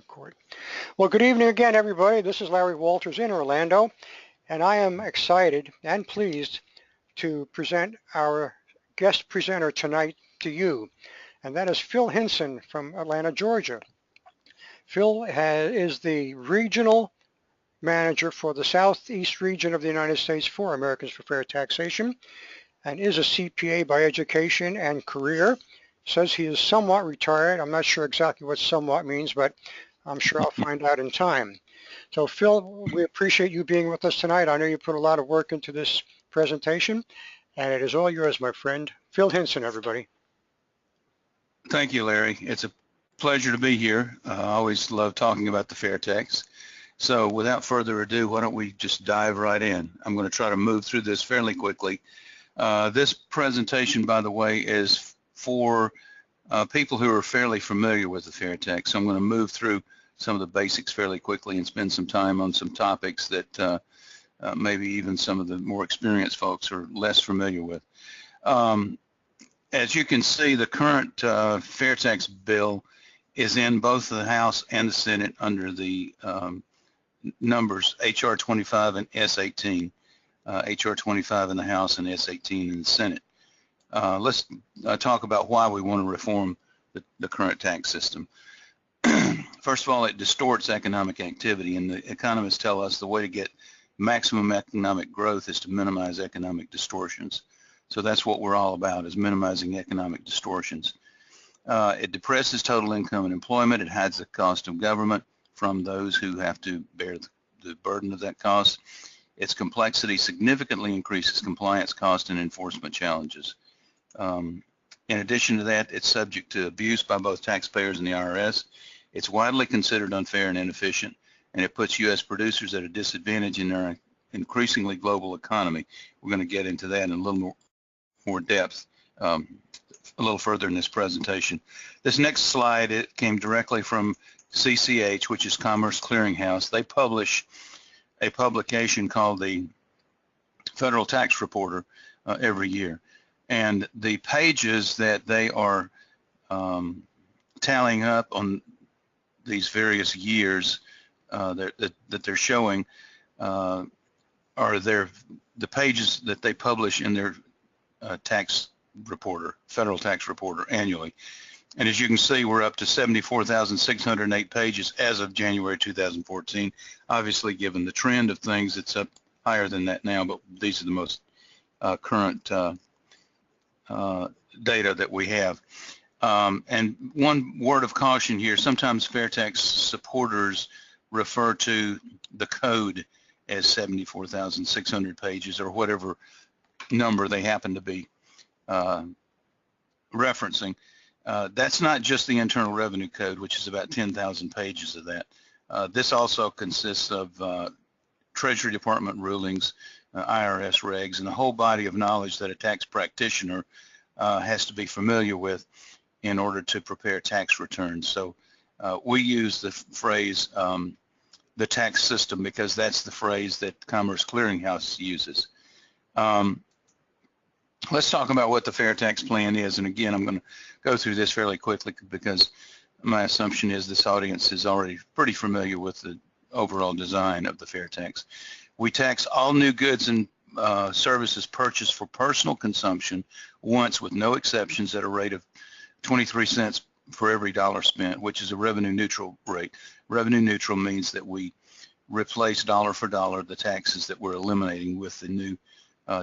Record. Well, good evening again, everybody. This is Larry Walters in Orlando, and I am excited and pleased to present our guest presenter tonight to you, and that is Phil Hinson from Atlanta, Georgia. Phil is the regional manager for the Southeast region of the United States for Americans for Fair Taxation, and is a CPA by education and career. Says he is somewhat retired. I'm not sure exactly what somewhat means, but I'm sure I'll find out in time. So Phil, we appreciate you being with us tonight. I know you put a lot of work into this presentation, and it is all yours, my friend. Phil Hinson, everybody. Thank you, Larry. It's a pleasure to be here. I always love talking about the FAIRtax. So without further ado, why don't we just dive right in? I'm going to try to move through this fairly quickly. This presentation, by the way, is for people who are fairly familiar with the FAIRtax. So I'm going to move through some of the basics fairly quickly and spend some time on some topics that maybe even some of the more experienced folks are less familiar with. As you can see, the current FAIRtax bill is in both the House and the Senate under the numbers HR 25 and S18. HR 25 in the House and S18 in the Senate. Let's talk about why we want to reform the current tax system. First of all, it distorts economic activity, and the economists tell us the way to get maximum economic growth is to minimize economic distortions. So that's what we're all about, is minimizing economic distortions. It depresses total income and employment. It hides the cost of government from those who have to bear the burden of that cost. Its complexity significantly increases compliance cost and enforcement challenges. In addition to that, it's subject to abuse by both taxpayers and the IRS. It's widely considered unfair and inefficient, and it puts U.S. producers at a disadvantage in their increasingly global economy. We're going to get into that in a little more depth a little further in this presentation. This next slide, it came directly from CCH, which is Commerce Clearinghouse. They publish a publication called the Federal Tax Reporter every year. And the pages that they are tallying up on these various years that they're showing are the pages that they publish in their tax reporter, Federal Tax Reporter annually. And as you can see, we're up to 74,608 pages as of January 2014. Obviously, given the trend of things, it's up higher than that now, but these are the most current data that we have. And one word of caution here, sometimes FAIRtax supporters refer to the code as 74,600 pages or whatever number they happen to be referencing. That's not just the Internal Revenue Code, which is about 10,000 pages of that. This also consists of Treasury Department rulings, IRS regs, and a whole body of knowledge that a tax practitioner has to be familiar with in order to prepare tax returns. So we use the phrase the tax system because that's the phrase that Commerce Clearinghouse uses. Let's talk about what the FAIRtax plan is, and again, I'm going to go through this fairly quickly because my assumption is this audience is already pretty familiar with the overall design of the FAIRtax. We tax all new goods and services purchased for personal consumption once with no exceptions at a rate of 23 cents for every dollar spent, which is a revenue neutral rate. Revenue neutral means that we replace dollar for dollar the taxes that we're eliminating with the new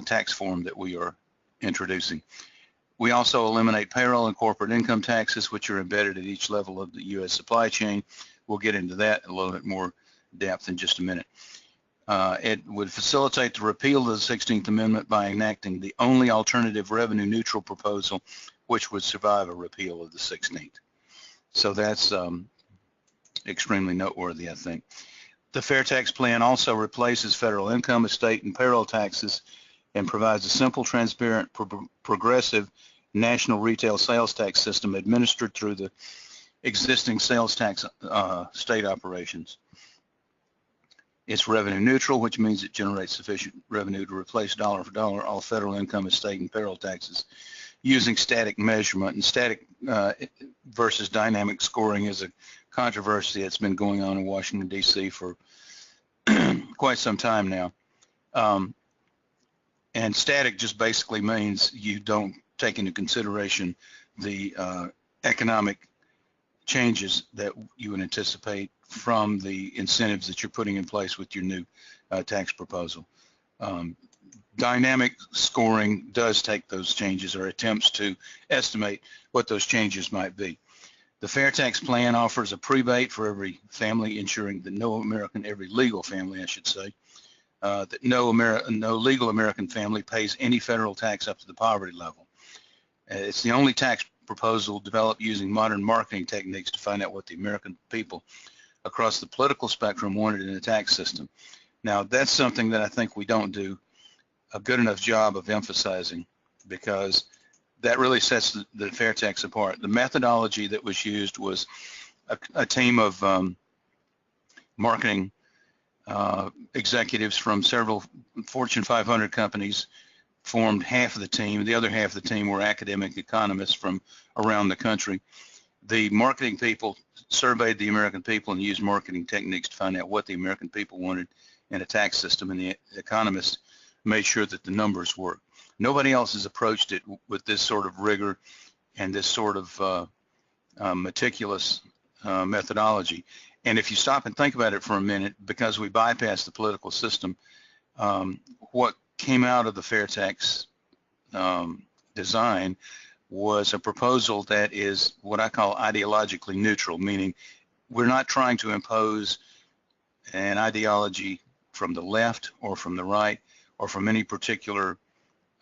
tax form that we are introducing. We also eliminate payroll and corporate income taxes, which are embedded at each level of the U.S. supply chain. We'll get into that in a little bit more depth in just a minute. It would facilitate the repeal of the 16th Amendment by enacting the only alternative revenue neutral proposal which would survive a repeal of the 16th. So that's extremely noteworthy, I think. The FAIRtax plan also replaces federal income, estate, and payroll taxes and provides a simple, transparent, progressive national retail sales tax system administered through the existing sales tax state operations. It's revenue neutral, which means it generates sufficient revenue to replace dollar for dollar all federal income, estate, and payroll taxes using static measurement. And static versus dynamic scoring is a controversy that's been going on in Washington, D.C. for quite some time now. And static just basically means you don't take into consideration the economic changes that you would anticipate from the incentives that you're putting in place with your new tax proposal. Dynamic scoring does take those changes or attempts to estimate what those changes might be. The FAIRtax plan offers a prebate for every family, ensuring that every legal family, I should say, that no legal American family pays any federal tax up to the poverty level. It's the only tax proposal developed using modern marketing techniques to find out what the American people across the political spectrum wanted in the tax system. Now, that's something that I think we don't do a good enough job of emphasizing, because that really sets the FAIRtax apart. The methodology that was used was a team of marketing executives from several Fortune 500 companies formed half of the team. The other half of the team were academic economists from around the country. The marketing people surveyed the American people and used marketing techniques to find out what the American people wanted in a tax system, and the economists made sure that the numbers worked. Nobody else has approached it with this sort of rigor and this sort of meticulous methodology. And if you stop and think about it for a minute, because we bypassed the political system, what came out of the FAIRtax design was a proposal that is what I call ideologically neutral, meaning we're not trying to impose an ideology from the left or from the right or from any particular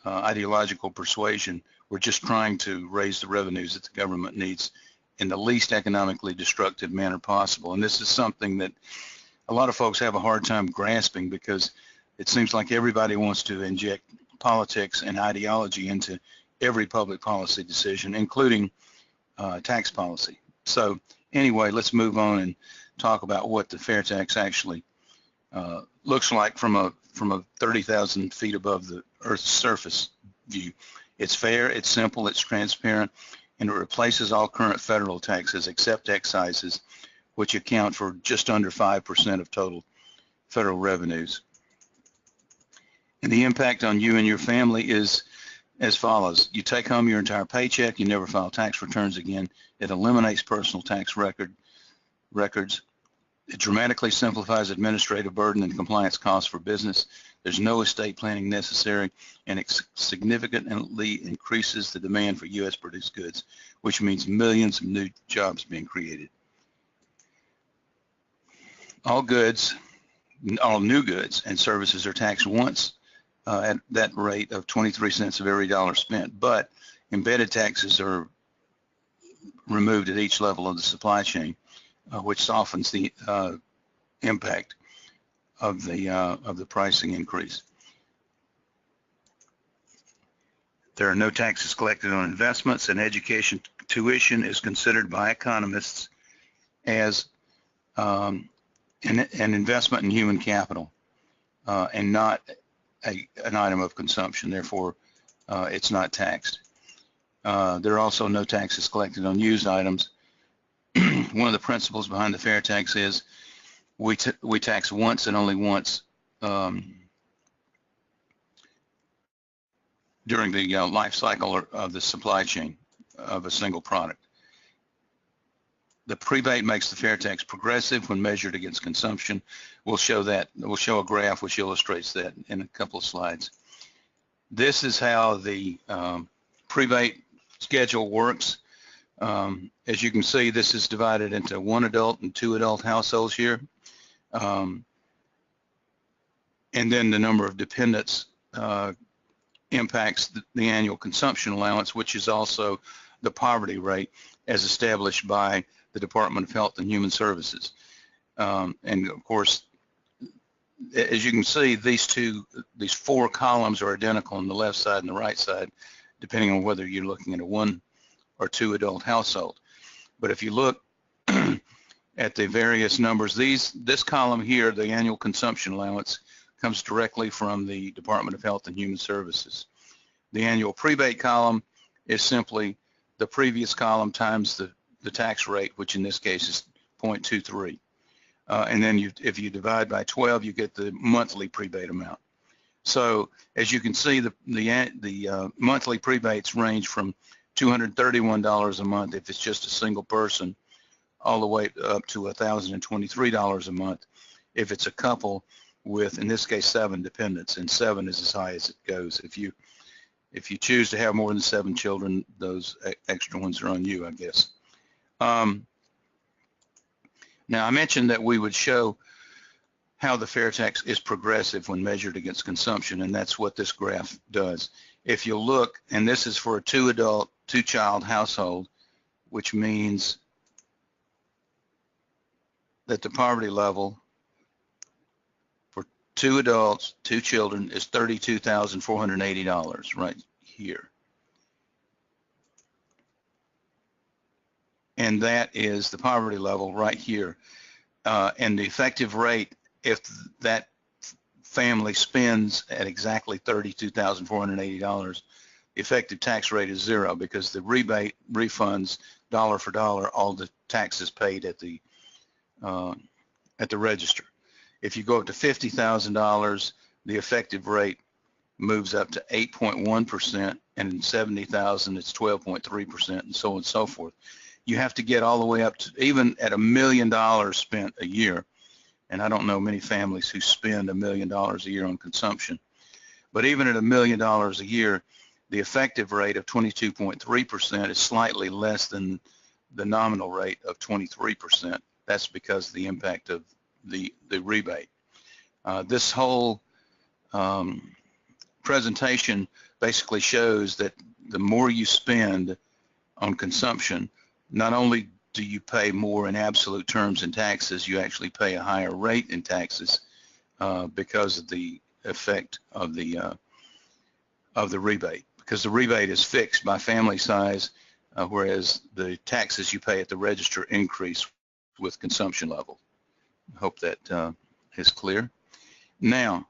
ideological persuasion. We're just trying to raise the revenues that the government needs in the least economically destructive manner possible. And this is something that a lot of folks have a hard time grasping, because it seems like everybody wants to inject politics and ideology into every public policy decision, including tax policy. So anyway, let's move on and talk about what the FAIRtax actually looks like from a 30,000 feet above the Earth's surface view. It's fair, it's simple, it's transparent, and it replaces all current federal taxes except excises, which account for just under 5% of total federal revenues. And the impact on you and your family is as follows. You take home your entire paycheck, you never file tax returns again. It eliminates personal tax records. It dramatically simplifies administrative burden and compliance costs for business. There's no estate planning necessary, and it significantly increases the demand for U.S. produced goods, which means millions of new jobs being created. All new goods and services are taxed once at that rate of 23 cents of every dollar spent, but embedded taxes are removed at each level of the supply chain, which softens the impact of the pricing increase. There are no taxes collected on investments, and education tuition is considered by economists as an investment in human capital and not an item of consumption. Therefore, it's not taxed. There are also no taxes collected on used items. One of the principles behind the FAIRtax is we tax once and only once during the life cycle of the supply chain of a single product. The prebate makes the FAIRtax progressive when measured against consumption. We'll show that. We'll show a graph which illustrates that in a couple of slides. This is how the prebate schedule works. As you can see, this is divided into 1 adult and 2 adult households here. And then the number of dependents impacts the annual consumption allowance, which is also the poverty rate as established by the Department of Health and Human Services. And of course, as you can see, these 4 columns are identical on the left side and the right side, depending on whether you're looking at a 1 or 2 adult household. But if you look at the various numbers, this column here, the annual consumption allowance, comes directly from the Department of Health and Human Services. The annual prebate column is simply the previous column times the tax rate, which in this case is 0.23. And then if you divide by 12, you get the monthly prebate amount. So as you can see, the monthly prebates range from $231 a month if it's just a single person, all the way up to $1,023 a month if it's a couple with, in this case, 7 dependents, and 7 is as high as it goes. If you choose to have more than 7 children, those extra ones are on you, I guess. Now, I mentioned that we would show how the FAIRtax is progressive when measured against consumption, and that's what this graph does. If you look, and this is for a 2-adult, 2-child household, which means that the poverty level for 2 adults, 2 children is $32,480 right here. And that is the poverty level right here. And the effective rate, if that family spends at exactly $32,480, the effective tax rate is 0 because the rebate refunds dollar for dollar all the taxes paid at the register. If you go up to $50,000, the effective rate moves up to 8.1%, and in $70,000 it's 12.3%, and so on and so forth. You have to get all the way up to, even at $1 million spent a year, and I don't know many families who spend $1 million a year on consumption, but even at $1 million a year, the effective rate of 22.3% is slightly less than the nominal rate of 23%. That's because of the impact of the rebate. This whole presentation basically shows that the more you spend on consumption, not only do you pay more in absolute terms in taxes, you actually pay a higher rate in taxes because of the effect of the rebate. Because the rebate is fixed by family size, whereas the taxes you pay at the register increase with consumption level. I hope that is clear. Now,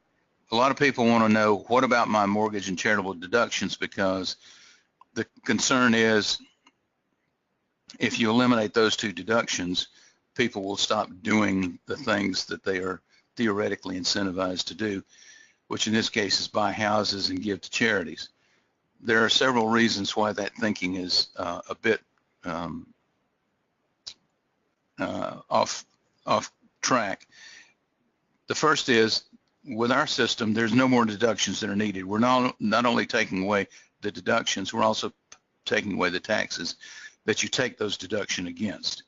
a lot of people want to know, what about my mortgage and charitable deductions? Because the concern is, if you eliminate those 2 deductions, people will stop doing the things that they are theoretically incentivized to do, which in this case is buy houses and give to charities. There are several reasons why that thinking is a bit off track. The first is, with our system, there's no more deductions that are needed. We're not only taking away the deductions, we're also taking away the taxes that you take those deductions against.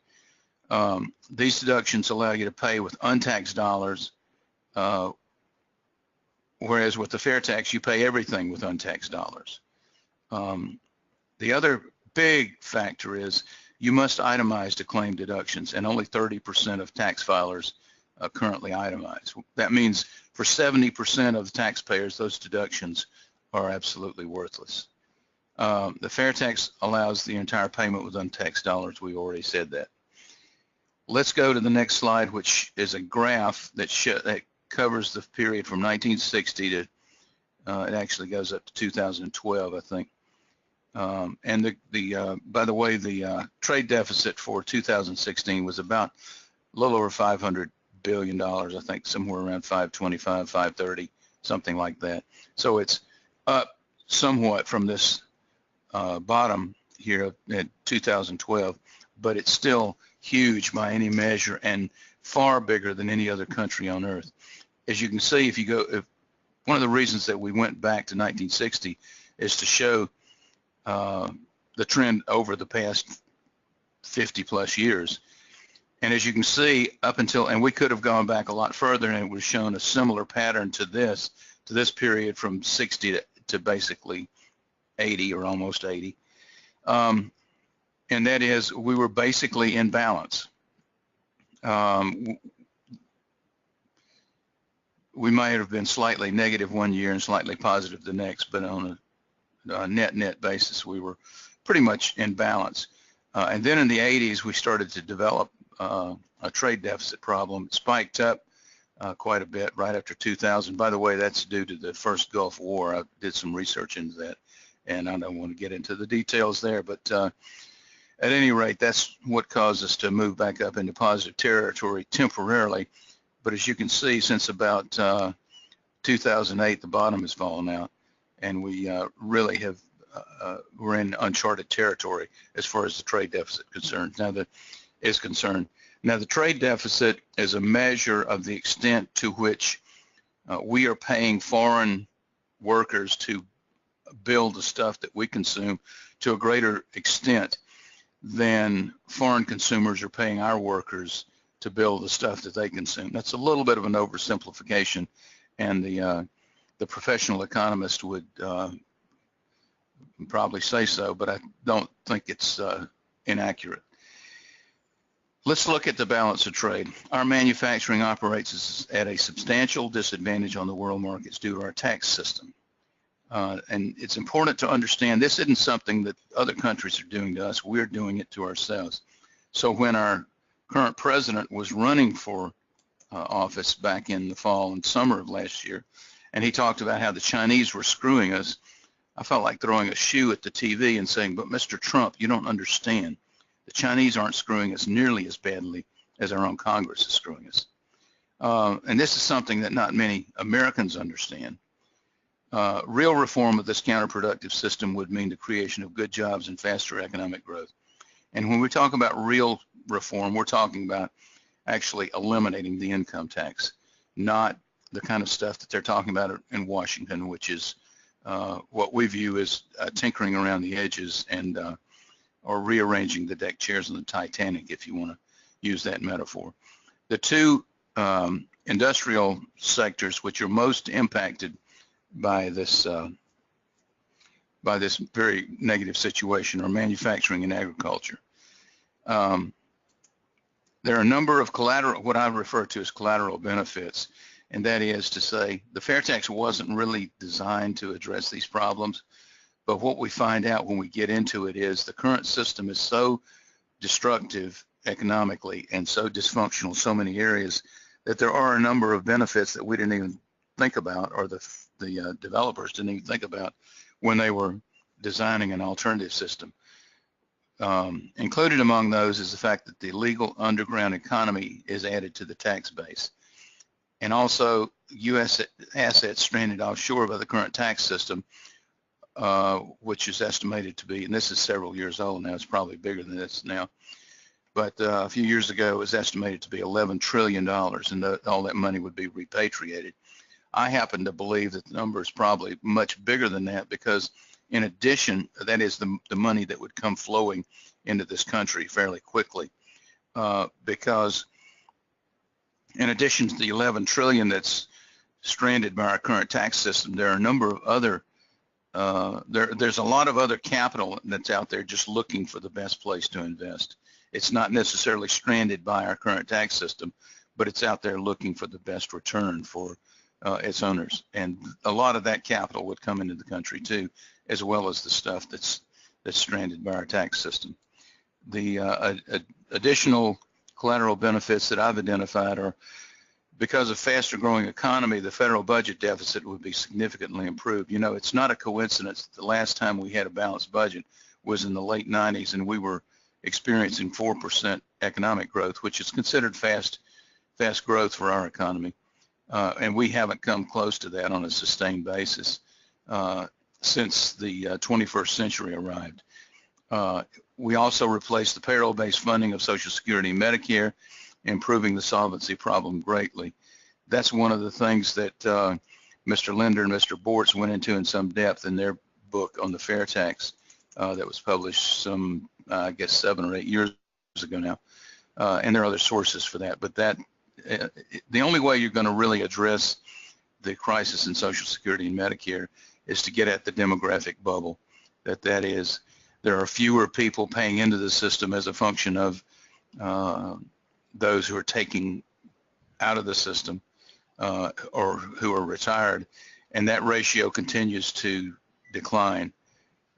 These deductions allow you to pay with untaxed dollars, whereas with the FAIRtax, you pay everything with untaxed dollars. The other big factor is you must itemize to claim deductions, and only 30% of tax filers currently itemize. That means for 70% of the taxpayers, those deductions are absolutely worthless. The FAIRtax allows the entire payment with untaxed dollars. We already said that. Let's go to the next slide, which is a graph that covers the period from 1960 to, it actually goes up to 2012, I think. And by the way, the trade deficit for 2016 was about a little over $500 billion, I think somewhere around 525, 530, something like that. So it's up somewhat from this bottom here at 2012, but it's still huge by any measure and far bigger than any other country on earth. As you can see, if one of the reasons that we went back to 1960 is to show the trend over the past 50 plus years. And as you can see, up until, and we could have gone back a lot further, and it would have shown a similar pattern to this period from 60 to basically 80 or almost 80. And that is, we were basically in balance. We might have been slightly negative one year and slightly positive the next, but on a net basis, we were pretty much in balance. And then in the 80s, we started to develop a trade deficit problem. It spiked up quite a bit right after 2000. By the way, that's due to the first Gulf War. I did some research into that, and I don't want to get into the details there. But At any rate, that's what caused us to move back up into positive territory temporarily. But as you can see, since about 2008, the bottom has fallen out, and we really have we're in uncharted territory as far as the trade deficit is concerned. Now, the trade deficit is a measure of the extent to which we are paying foreign workers to build the stuff that we consume to a greater extent than foreign consumers are paying our workers to build the stuff that they consume. That's a little bit of an oversimplification, and the professional economist would probably say so, but I don't think it's inaccurate. Let's look at the balance of trade. Our manufacturing operates at a substantial disadvantage on the world markets due to our tax system. And it's important to understand this isn't something that other countries are doing to us. We're doing it to ourselves. So when our current president was running for office back in the fall and summer of last year, and he talked about how the Chinese were screwing us, I felt like throwing a shoe at the TV and saying, but Mr. Trump, you don't understand. The Chinese aren't screwing us nearly as badly as our own Congress is screwing us. And this is something that not many Americans understand. Real reform of this counterproductive system would mean the creation of good jobs and faster economic growth. And when we talk about real reform, we're talking about actually eliminating the income tax, not the kind of stuff that they're talking about in Washington, which is what we view as tinkering around the edges and or rearranging the deck chairs on the Titanic, if you want to use that metaphor. The two industrial sectors which are most impacted by this very negative situation are manufacturing and agriculture. There are a number of collateral, what I refer to as collateral benefits, and that is to say the FAIRtax wasn't really designed to address these problems, but what we find out when we get into it is the current system is so destructive economically and so dysfunctional in so many areas that there are a number of benefits that we didn't even think about, or the developers didn't even think about when they were designing an alternative system. Included among those is the fact that the legal underground economy is added to the tax base. And also U.S. assets stranded offshore by the current tax system, which is estimated to be, and this is several years old now, it's probably bigger than this now, but a few years ago it was estimated to be $11 trillion, and all that money would be repatriated. I happen to believe that the number is probably much bigger than that, because in addition, that is the money that would come flowing into this country fairly quickly, because in addition to the 11 trillion that's stranded by our current tax system, there are a number of other, there's a lot of other capital that's out there just looking for the best place to invest. It's not necessarily stranded by our current tax system, but it's out there looking for the best return for its owners. And a lot of that capital would come into the country too, as well as the stuff that's stranded by our tax system. The additional collateral benefits that I've identified are, because of faster growing economy, the federal budget deficit would be significantly improved. You know, it's not a coincidence that the last time we had a balanced budget was in the late 90s, and we were experiencing 4% economic growth, which is considered fast growth for our economy. And we haven't come close to that on a sustained basis since the 21st century arrived. We also replaced the payroll-based funding of Social Security and Medicare, improving the solvency problem greatly. That's one of the things that Mr. Linder and Mr. Bortz went into in some depth in their book on the FAIRtax that was published some, I guess, 7 or 8 years ago now. And there are other sources for that. But that the only way you're going to really address the crisis in Social Security and Medicare is to get at the demographic bubble. That is, there are fewer people paying into the system as a function of those who are taking out of the system or who are retired, and that ratio continues to decline.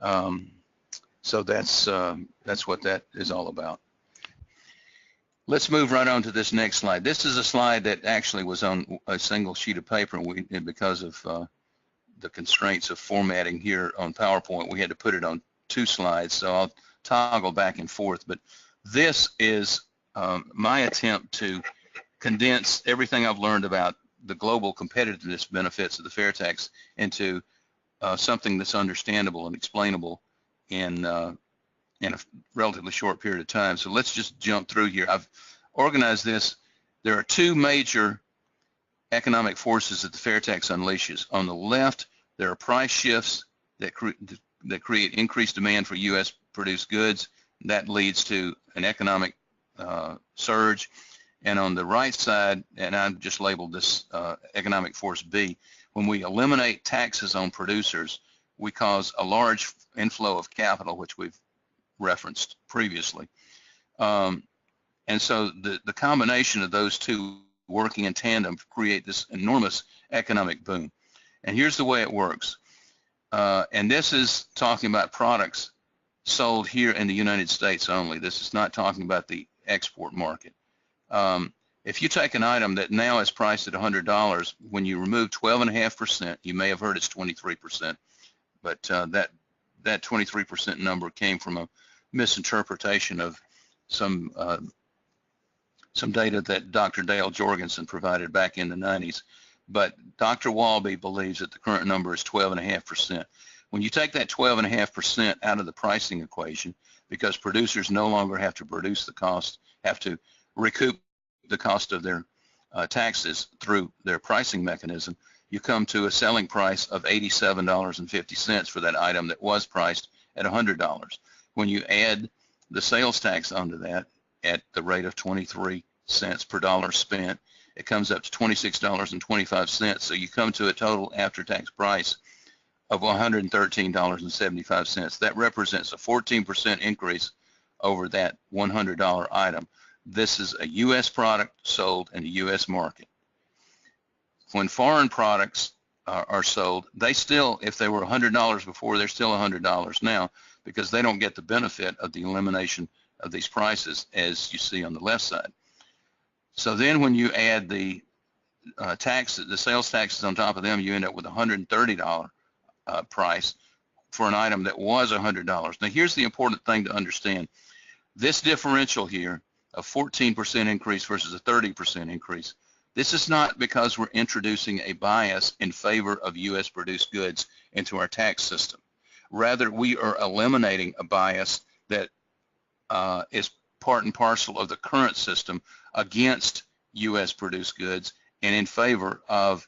So that's what that is all about. Let's move right on to this next slide. This is a slide that actually was on a single sheet of paper, and because of the constraints of formatting here on PowerPoint, we had to put it on 2 slides. So toggle back and forth. But this is my attempt to condense everything I've learned about the global competitiveness benefits of the FAIRtax into something that's understandable and explainable in a relatively short period of time. So let's just jump through here. I've organized this. There are two major economic forces that the FAIRtax unleashes. On the left, there are price shifts that create increased demand for U.S. produced goods. That leads to an economic surge. And on the right side, and I've just labeled this economic force B, when we eliminate taxes on producers, we cause a large inflow of capital, which we've referenced previously. And so the combination of those two working in tandem create this enormous economic boom. And here's the way it works. And this is talking about products sold here in the United States only. This is not talking about the export market. If you take an item that now is priced at $100, when you remove 12.5%, you may have heard it's 23%, but that 23% number came from a misinterpretation of some data that Dr. Dale Jorgensen provided back in the 90s. But Dr. Walby believes that the current number is 12.5%. When you take that 12.5% out of the pricing equation, because producers no longer have to produce the cost, have to recoup the cost of their taxes through their pricing mechanism, you come to a selling price of $87.50 for that item that was priced at $100. When you add the sales tax onto that at the rate of 23 cents per dollar spent, it comes up to $26.25. So you come to a total after-tax price of $113.75. That represents a 14% increase over that $100 item. This is a U.S. product sold in the U.S. market. When foreign products are sold, they still, if they were $100 before, they're still $100 now, because they don't get the benefit of the elimination of these prices, as you see on the left side. So then when you add the taxes, the sales taxes on top of them, you end up with a $130 price for an item that was $100. Now here's the important thing to understand. This differential here of 14% increase versus a 30% increase, this is not because we're introducing a bias in favor of U.S. produced goods into our tax system. Rather, we are eliminating a bias that is part and parcel of the current system against U.S. produced goods and in favor of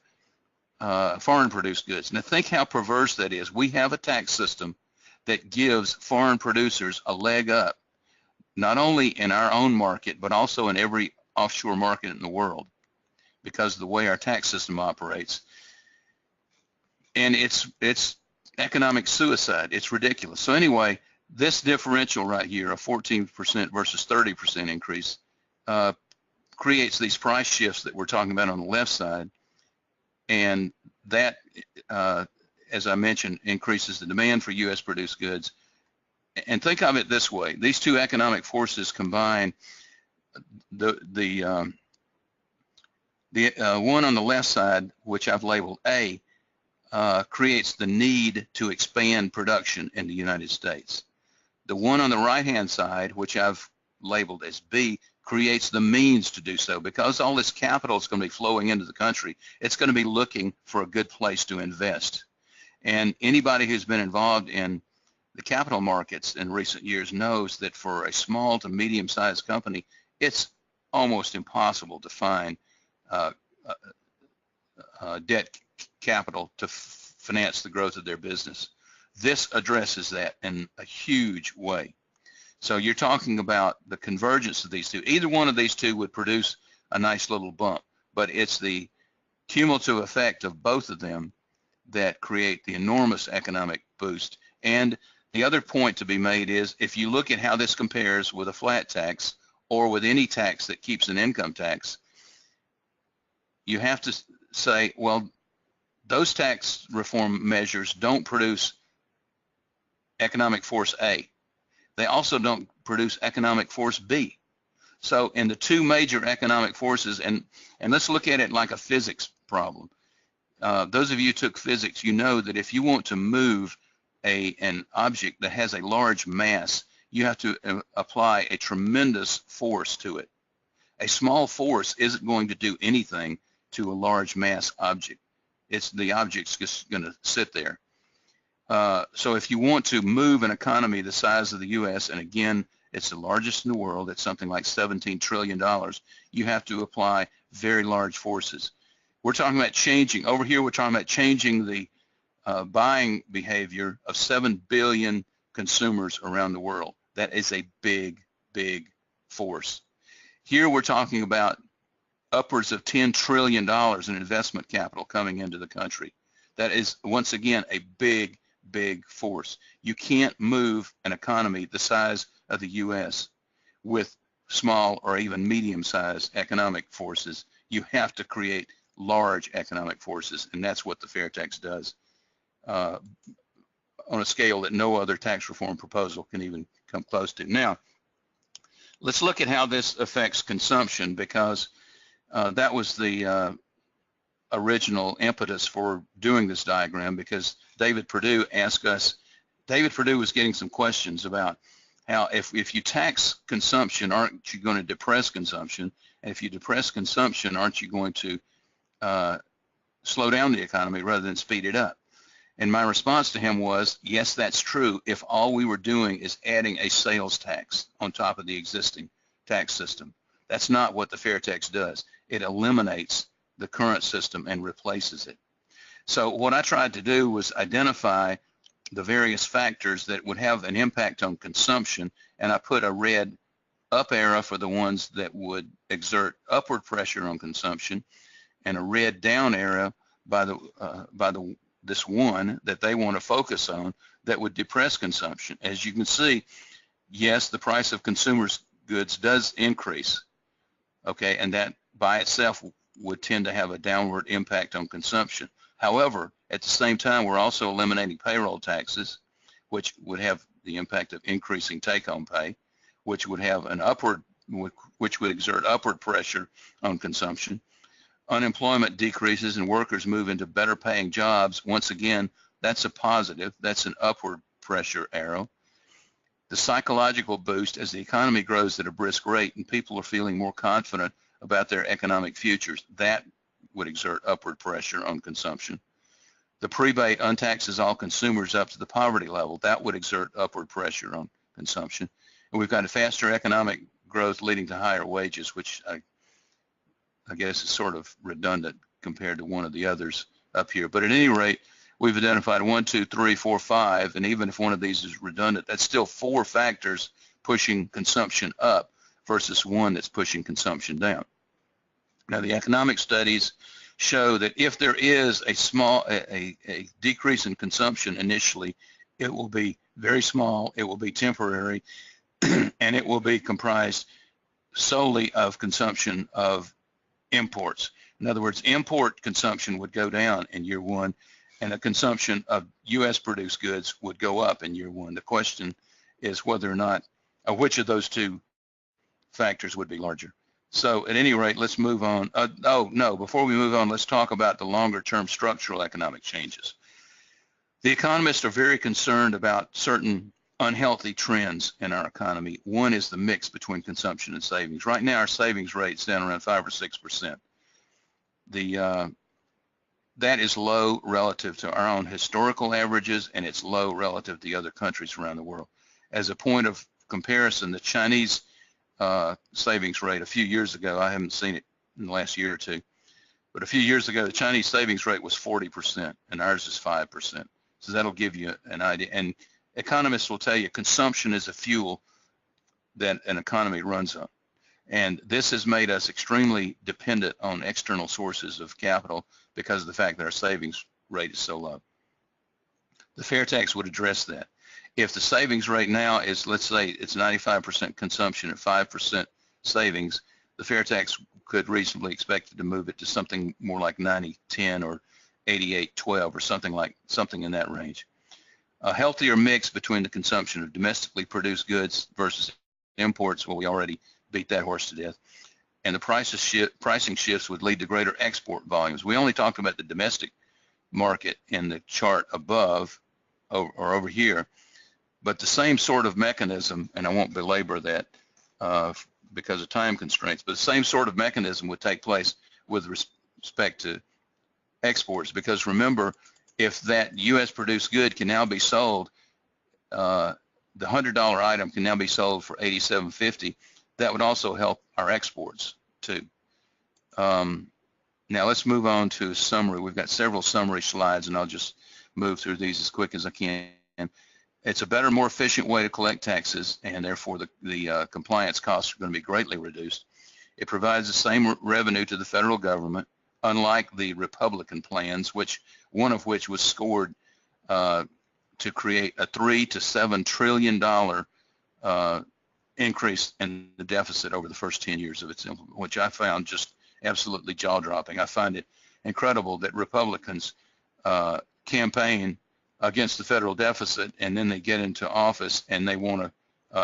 foreign produced goods. Now think how perverse that is. We have a tax system that gives foreign producers a leg up, not only in our own market, but also in every offshore market in the world, because of the way our tax system operates. And it's economic suicide. It's ridiculous. So anyway, this differential right here, a 14% versus 30% increase, creates these price shifts that we're talking about on the left side, and that, as I mentioned, increases the demand for U.S. produced goods. And think of it this way: these two economic forces combine. The one on the left side, which I've labeled A, creates the need to expand production in the United States. The one on the right-hand side, which I've labeled as B, creates the means to do so. Because all this capital is going to be flowing into the country, it's going to be looking for a good place to invest. And anybody who's been involved in the capital markets in recent years knows that for a small to medium-sized company, it's almost impossible to find debt capital to finance the growth of their business. This addresses that in a huge way. So you're talking about the convergence of these two. Either one of these two would produce a nice little bump, but it's the cumulative effect of both of them that create the enormous economic boost. And the other point to be made is, if you look at how this compares with a flat tax or with any tax that keeps an income tax, you have to say, well, those tax reform measures don't produce economic force A. They also don't produce economic force B. So in the two major economic forces, and let's look at it like a physics problem. Those of you who took physics, you know that if you want to move an object that has a large mass, you have to apply a tremendous force to it. A small force isn't going to do anything to a large mass object. The object's just going to sit there. So if you want to move an economy the size of the U.S., and again, it's the largest in the world, it's something like $17 trillion, you have to apply very large forces. We're talking about changing, over here we're talking about changing the buying behavior of 7 billion consumers around the world. That is a big, big force. Here we're talking about upwards of $10 trillion in investment capital coming into the country. That is, once again, a big, big force. You can't move an economy the size of the U.S. with small or even medium-sized economic forces. You have to create large economic forces, and that's what the FAIRtax does on a scale that no other tax reform proposal can even come close to. Now, let's look at how this affects consumption, because that was the original impetus for doing this diagram, because David Perdue asked us, David Perdue was getting some questions about how if you tax consumption, aren't you going to depress consumption? And if you depress consumption, aren't you going to slow down the economy rather than speed it up? And my response to him was, yes, that's true if all we were doing is adding a sales tax on top of the existing tax system. That's not what the FAIRtax does. It eliminates the current system and replaces it. So what I tried to do was identify the various factors that would have an impact on consumption, and I put a red up arrow for the ones that would exert upward pressure on consumption, and a red down arrow by this one that they want to focus on that would depress consumption. As you can see, yes, the price of consumers' goods does increase, okay, and that by itself would tend to have a downward impact on consumption. However, at the same time, we're also eliminating payroll taxes, which would have the impact of increasing take-home pay, which would have an which would exert upward pressure on consumption. Unemployment decreases and workers move into better paying jobs. Once again, that's a positive. That's an upward pressure arrow. The psychological boost as the economy grows at a brisk rate and people are feeling more confident about their economic futures, that would exert upward pressure on consumption. The prebate untaxes all consumers up to the poverty level. That would exert upward pressure on consumption. And we've got a faster economic growth leading to higher wages, which I guess is sort of redundant compared to one of the others up here. But at any rate, we've identified 1, 2, 3, 4, 5, and even if one of these is redundant, that's still 4 factors pushing consumption up versus one that's pushing consumption down. Now, the economic studies show that if there is a decrease in consumption initially, it will be very small, it will be temporary, and it will be comprised solely of consumption of imports. In other words, import consumption would go down in year 1, and the consumption of U.S. produced goods would go up in year 1. The question is whether or not, which of those 2 factors would be larger. So at any rate, let's move on. Before we move on, let's talk about the longer-term structural economic changes. The economists are very concerned about certain unhealthy trends in our economy. One is the mix between consumption and savings. Right now, our savings rate is down around 5 or 6%. That is low relative to our own historical averages, and it's low relative to the other countries around the world. As a point of comparison, the Chinese savings rate a few years ago, I haven't seen it in the last year or two, but a few years ago, the Chinese savings rate was 40%, and ours is 5%. So that'll give you an idea. And economists will tell you consumption is a fuel that an economy runs on. And this has made us extremely dependent on external sources of capital because of the fact that our savings rate is so low. The FAIRtax would address that. If the savings rate now is, let's say, it's 95% consumption and 5% savings, the FAIRtax could reasonably expect it to move it to something more like 90-10 or 88-12 or something in that range. A healthier mix between the consumption of domestically produced goods versus imports, well, we already beat that horse to death, and the pricing shifts would lead to greater export volumes. We only talked about the domestic market in the chart above or over here, But the same sort of mechanism, and I won't belabor that because of time constraints, but the same sort of mechanism would take place with respect to exports, because remember, if that U.S. produced good can now be sold, the $100 item can now be sold for $87.50, that would also help our exports too. Now let's move on to summary. We've got several summary slides, and I'll just move through these as quick as I can. It's a better, more efficient way to collect taxes, and therefore the compliance costs are going to be greatly reduced. It provides the same revenue to the federal government, unlike the Republican plans, one of which was scored to create a $3 to $7 trillion increase in the deficit over the first 10 years of its implementation, which I found just absolutely jaw-dropping. I find it incredible that Republicans campaign against the federal deficit, and then they get into office and they want to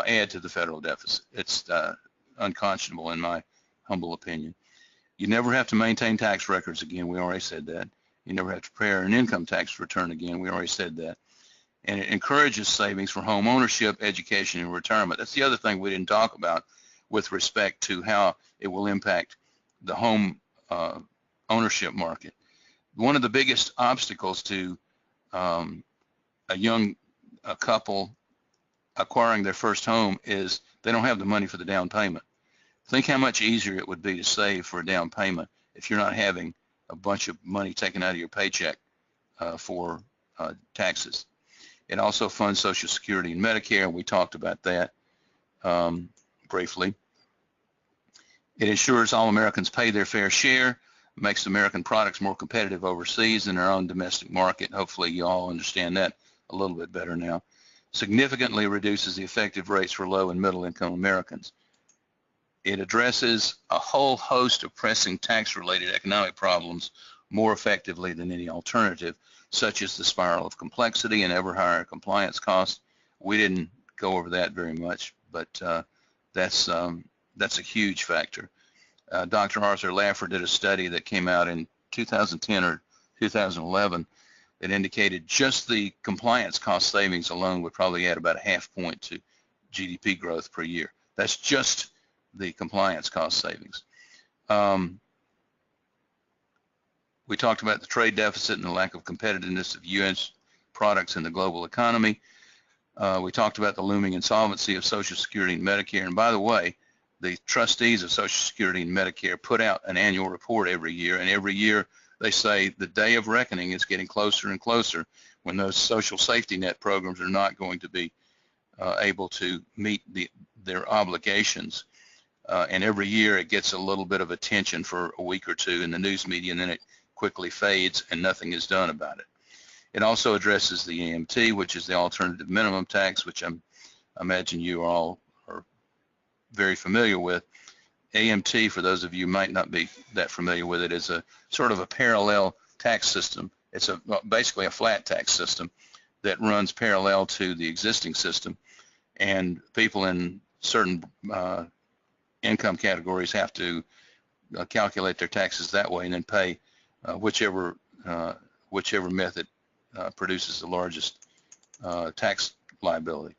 add to the federal deficit. It's unconscionable in my humble opinion. You never have to maintain tax records again. We already said that. You never have to prepare an income tax return again. We already said that. And it encourages savings for home ownership, education, and retirement. That's the other thing we didn't talk about with respect to how it will impact the home ownership market. One of the biggest obstacles to a young couple acquiring their first home is they don't have the money for the down payment. Think how much easier it would be to save for a down payment if you're not having a bunch of money taken out of your paycheck for taxes. It also funds Social Security and Medicare, and we talked about that briefly. It ensures all Americans pay their fair share, makes American products more competitive overseas in our own domestic market. Hopefully you all understand that a little bit better now. Significantly reduces the effective rates for low and middle income Americans. It addresses a whole host of pressing tax-related economic problems more effectively than any alternative, such as the spiral of complexity and ever higher compliance costs. We didn't go over that very much, but that's a huge factor. Dr. Arthur Laffer did a study that came out in 2010 or 2011 that indicated just the compliance cost savings alone would probably add about a half point to GDP growth per year. That's just the compliance cost savings. We talked about the trade deficit and the lack of competitiveness of U.S. products in the global economy. We talked about the looming insolvency of Social Security and Medicare. And by the way, the trustees of Social Security and Medicare put out an annual report every year, and every year they say the day of reckoning is getting closer and closer when those social safety net programs are not going to be able to meet their obligations. And every year it gets a little bit of attention for a week or two in the news media, and then it quickly fades and nothing is done about it. It also addresses the AMT, which is the alternative minimum tax, which I imagine you all are very familiar with. AMT, for those of you who might not be that familiar with it, is a sort of a parallel tax system. It's basically a flat tax system that runs parallel to the existing system, and people in certain income categories have to calculate their taxes that way and then pay whichever method produces the largest tax liability.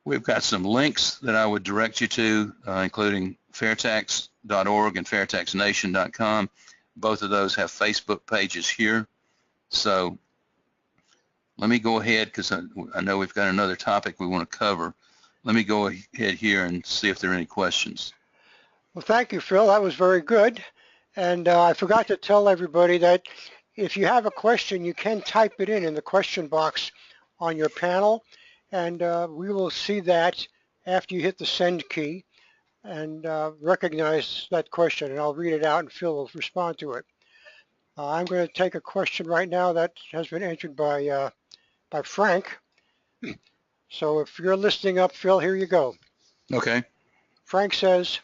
We've got some links that I would direct you to, including FAIRtax.org and FAIRtaxNation.com. Both of those have Facebook pages here. So let me go ahead, because I know we've got another topic we want to cover. Let me go ahead here and see if there are any questions. Well, thank you, Phil. That was very good. And I forgot to tell everybody that if you have a question, you can type it in the question box on your panel, and we will see that after you hit the send key and recognize that question, and I'll read it out and Phil will respond to it. I'm going to take a question right now that has been entered by Frank. So if you're listening up, Phil, here you go. Okay. Frank says,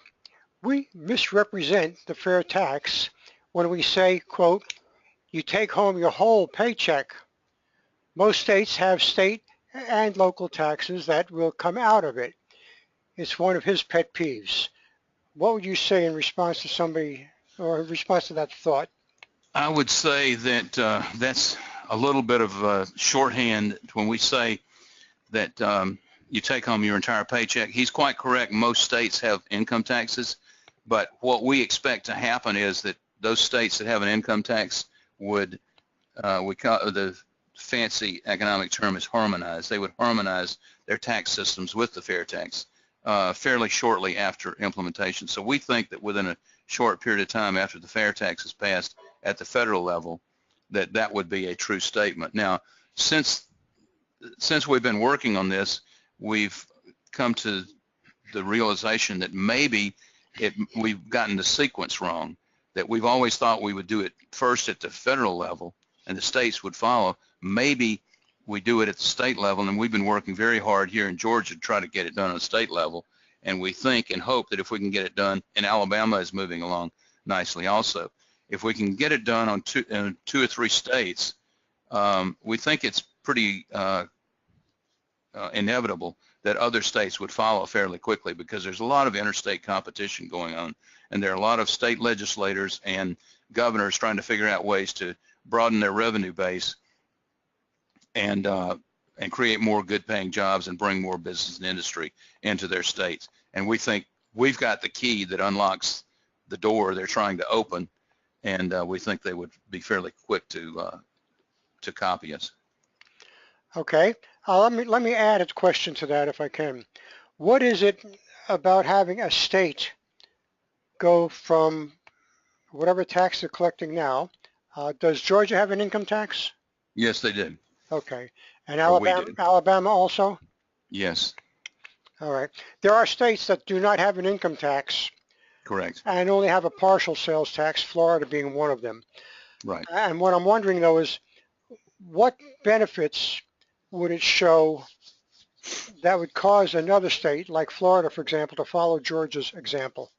we misrepresent the fair tax when we say, quote, you take home your whole paycheck. Most states have state and local taxes that will come out of it. It's one of his pet peeves. What would you say in response to somebody, or in response to that thought? I would say that that's a little bit of shorthand when we say that you take home your entire paycheck. He's quite correct. Most states have income taxes, but what we expect to happen is that those states that have an income tax would, the fancy economic term is harmonize. They would harmonize their tax systems with the fair tax fairly shortly after implementation. So we think that within a short period of time after the fair tax is passed at the federal level, that would be a true statement. Now, since we've been working on this, we've come to the realization that maybe we've gotten the sequence wrong, that we've always thought we would do it first at the federal level and the states would follow. Maybe we do it at the state level, and we've been working very hard here in Georgia to try to get it done on the state level, and we think and hope that if we can get it done, and Alabama is moving along nicely also, if we can get it done on two or three states, we think it's pretty inevitable that other states would follow fairly quickly, because there's a lot of interstate competition going on, and there are a lot of state legislators and governors trying to figure out ways to broaden their revenue base and create more good-paying jobs and bring more business and industry into their states. And we think we've got the key that unlocks the door they're trying to open, and we think they would be fairly quick to copy us. Okay, let me add a question to that if I can. What is it about having a state go from whatever tax they're collecting now? Does Georgia have an income tax? Yes, they did. Okay, and Alabama also? Yes. All right. There are states that do not have an income tax. Correct. And only have a partial sales tax, Florida being one of them. Right. And what I'm wondering though is, what benefits would it show that would cause another state like Florida, for example, to follow Georgia's example?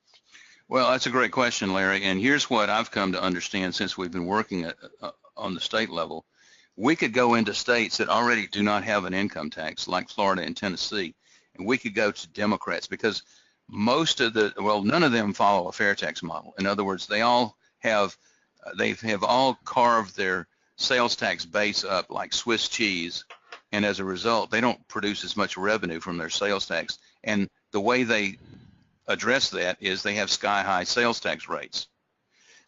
Well, that's a great question, Larry, and here's what I've come to understand since we've been working on the state level. We could go into states that already do not have an income tax, like Florida and Tennessee, and we could go to Democrats, because none of them follow a fair tax model. In other words, they have all carved their sales tax base up like Swiss cheese, and as a result, they don't produce as much revenue from their sales tax. And the way they address that is they have sky-high sales tax rates.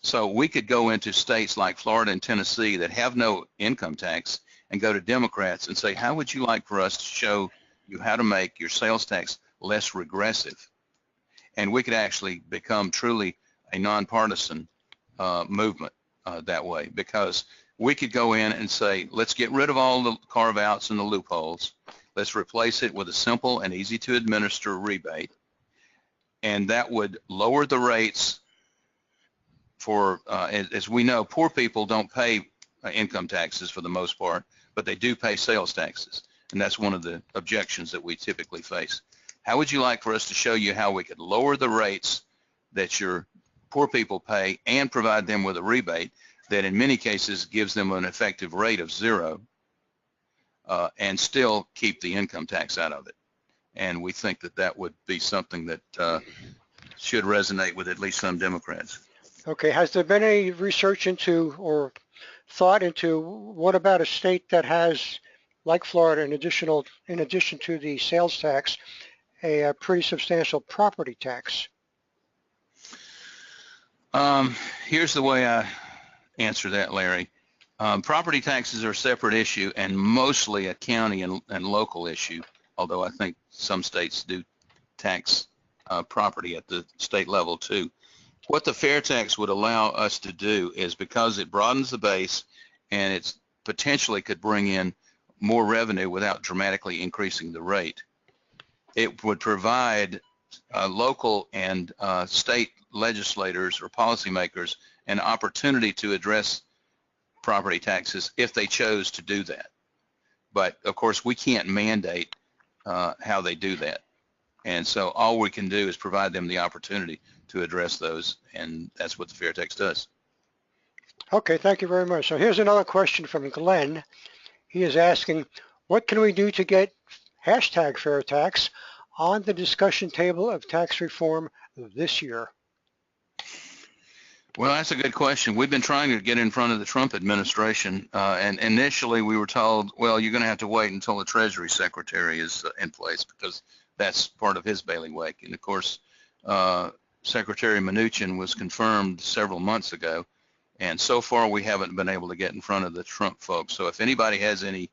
So we could go into states like Florida and Tennessee that have no income tax and go to Democrats and say, how would you like for us to show you how to make your sales tax less regressive? And we could actually become truly a nonpartisan movement that way, because we could go in and say, let's get rid of all the carve-outs and the loopholes. Let's replace it with a simple and easy to administer rebate. And that would lower the rates for, as we know, poor people don't pay income taxes for the most part, but they do pay sales taxes. And that's one of the objections that we typically face. How would you like for us to show you how we could lower the rates that your poor people pay and provide them with a rebate that in many cases gives them an effective rate of 0 and still keep the income tax out of it? And we think that that would be something that should resonate with at least some Democrats. Okay, has there been any research into or thought into what about a state that has, like Florida, in addition to the sales tax, a pretty substantial property tax? Here's the way I answer that, Larry. Property taxes are a separate issue and mostly a county and local issue, although I think some states do tax property at the state level too. What the fair tax would allow us to do is, because it broadens the base and it potentially could bring in more revenue without dramatically increasing the rate, it would provide local and state legislators or policymakers an opportunity to address property taxes if they chose to do that. But of course, we can't mandate how they do that. And so all we can do is provide them the opportunity to address those, and that's what the fair tax does. Okay, thank you very much. So here's another question from Glenn. He is asking, what can we do to get #FairTax on the discussion table of tax reform this year? Well, that's a good question. We've been trying to get in front of the Trump administration, and initially we were told, well, you're going to have to wait until the Treasury Secretary is in place because that's part of his bailiwick. And of course, Secretary Mnuchin was confirmed several months ago, and so far we haven't been able to get in front of the Trump folks. So if anybody has any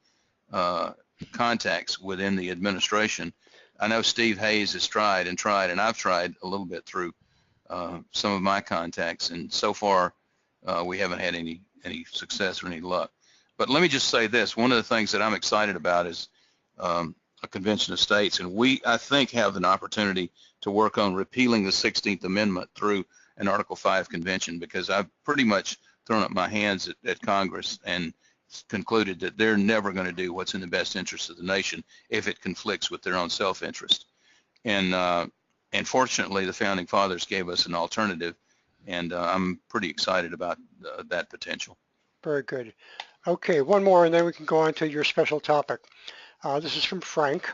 contacts within the administration, I know Steve Hayes has tried, and I've tried a little bit through some of my contacts, and so far we haven't had any success or any luck. But let me just say this: one of the things that I'm excited about is a convention of states, and we, I think, have an opportunity to work on repealing the 16th Amendment through an Article 5 convention, because I've pretty much thrown up my hands at Congress and concluded that they're never going to do what's in the best interest of the nation if it conflicts with their own self-interest. And fortunately, the Founding Fathers gave us an alternative, and I'm pretty excited about that potential. Very good. Okay, one more and then we can go on to your special topic. This is from Frank.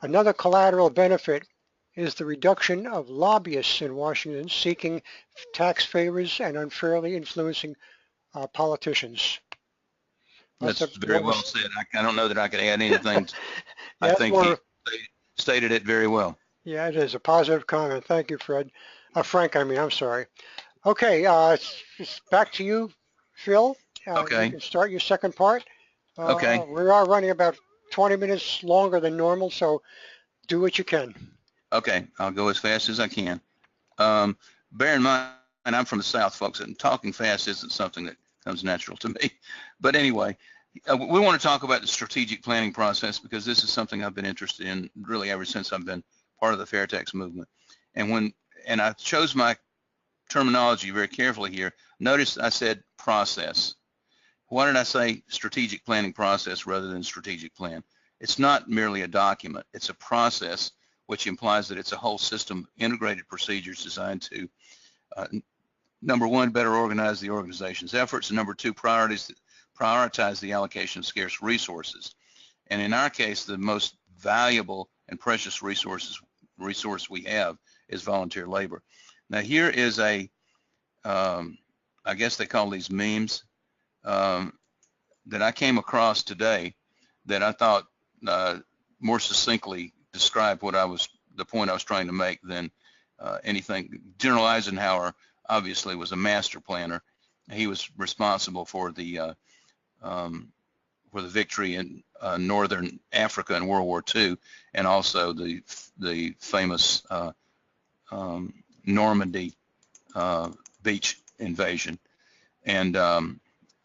Another collateral benefit is the reduction of lobbyists in Washington seeking tax favors and unfairly influencing politicians. That's very well said. I don't know that I could add anything. Yeah, I think he stated it very well. Yeah, it is a positive comment. Thank you, Fred. Frank, I mean, I'm sorry. Okay, it's back to you, Phil. Okay. You can start your second part. Okay. We are running about 20 minutes longer than normal, so do what you can. Okay, I'll go as fast as I can. Bear in mind, I'm from the South, folks, and talking fast isn't something that comes natural to me. But anyway, we want to talk about the strategic planning process, because this is something I've been interested in really ever since I've been part of the FAIRtax movement. And I chose my terminology very carefully here. Notice I said process. Why did I say strategic planning process rather than strategic plan? It's not merely a document. It's a process, which implies that it's a whole system of integrated procedures designed to, number one, better organize the organization's efforts, and number two, prioritize the allocation of scarce resources. And in our case, the most valuable and precious resource we have is volunteer labor. Now here is I guess they call these memes, that I came across today that I thought more succinctly described the point I was trying to make than anything. General Eisenhower obviously was a master planner. He was responsible for the victory in northern Africa in World War II, and also the famous Normandy beach invasion, and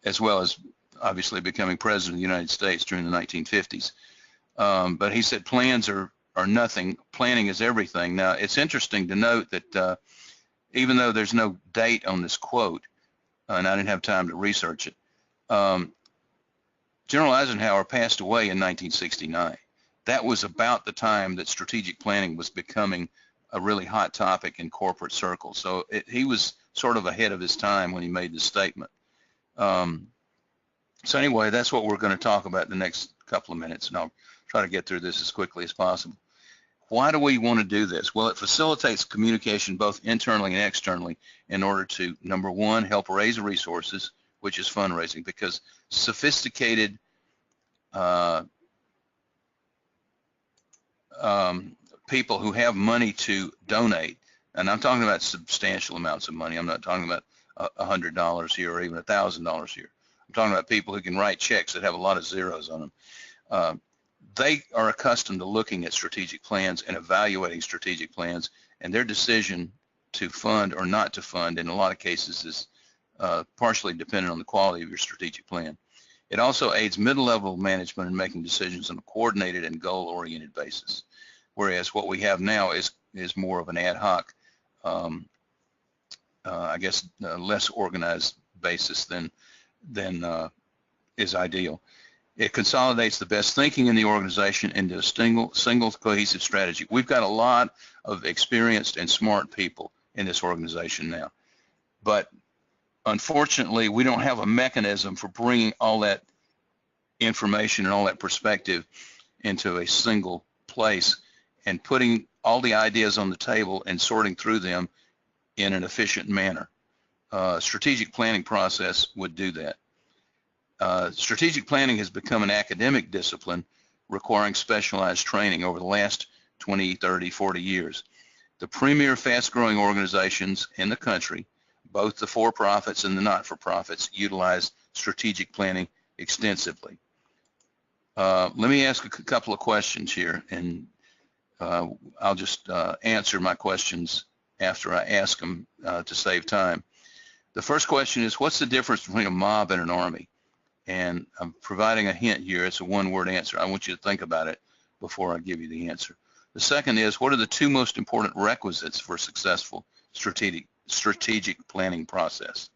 as well as obviously becoming president of the United States during the 1950s. But he said plans are nothing, planning is everything. Now it's interesting to note that even though there's no date on this quote, and I didn't have time to research it, General Eisenhower passed away in 1969. That was about the time that strategic planning was becoming a really hot topic in corporate circles. So he was sort of ahead of his time when he made this statement. So anyway, that's what we're going to talk about in the next couple of minutes, and I'll try to get through this as quickly as possible. Why do we want to do this? Well, it facilitates communication both internally and externally in order to, number one, help raise resources, which is fundraising, because sophisticated people who have money to donate, and I'm talking about substantial amounts of money. I'm not talking about $100 here or even $1,000 here. I'm talking about people who can write checks that have a lot of zeros on them. They are accustomed to looking at strategic plans and evaluating strategic plans, and their decision to fund or not to fund in a lot of cases is partially dependent on the quality of your strategic plan. It also aids middle-level management in making decisions on a coordinated and goal-oriented basis, whereas what we have now is more of an ad hoc, I guess, less organized basis than is ideal. It consolidates the best thinking in the organization into a single cohesive strategy. We've got a lot of experienced and smart people in this organization now, but unfortunately, we don't have a mechanism for bringing all that information and all that perspective into a single place and putting all the ideas on the table and sorting through them in an efficient manner. strategic planning process would do that. Strategic planning has become an academic discipline requiring specialized training over the last 20, 30, 40 years. The premier fast-growing organizations in the country, both the for-profits and the not-for-profits, utilize strategic planning extensively. Let me ask a couple of questions here, and I'll just answer my questions after I ask them to save time. The first question is, what's the difference between a mob and an army? And I'm providing a hint here. It's a one-word answer. I want you to think about it before I give you the answer. The second is, what are the two most important requisites for a successful strategic planning process?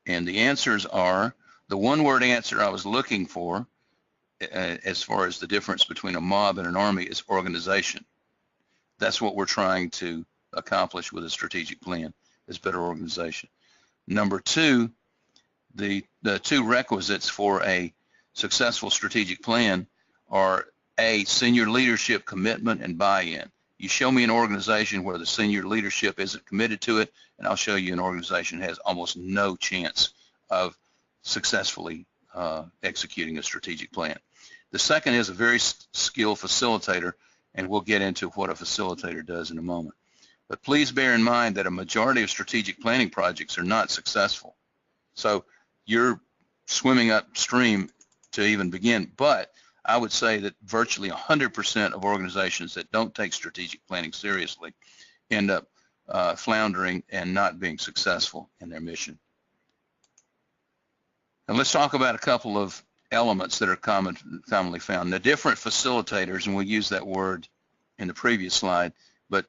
And the answers are, the one-word answer I was looking for as far as the difference between a mob and an army is organization. That's what we're trying to accomplish with a strategic plan, is better organization. Number two, the two requisites for a successful strategic plan are A, senior leadership commitment and buy-in. You show me an organization where the senior leadership isn't committed to it, and I'll show you an organization that has almost no chance of successfully executing a strategic plan. The second is a very skilled facilitator, and we'll get into what a facilitator does in a moment. But please bear in mind that a majority of strategic planning projects are not successful. So you're swimming upstream to even begin, but I would say that virtually 100% of organizations that don't take strategic planning seriously end up floundering and not being successful in their mission. And let's talk about a couple of elements that are commonly found. The different facilitators, and we use that word in the previous slide, but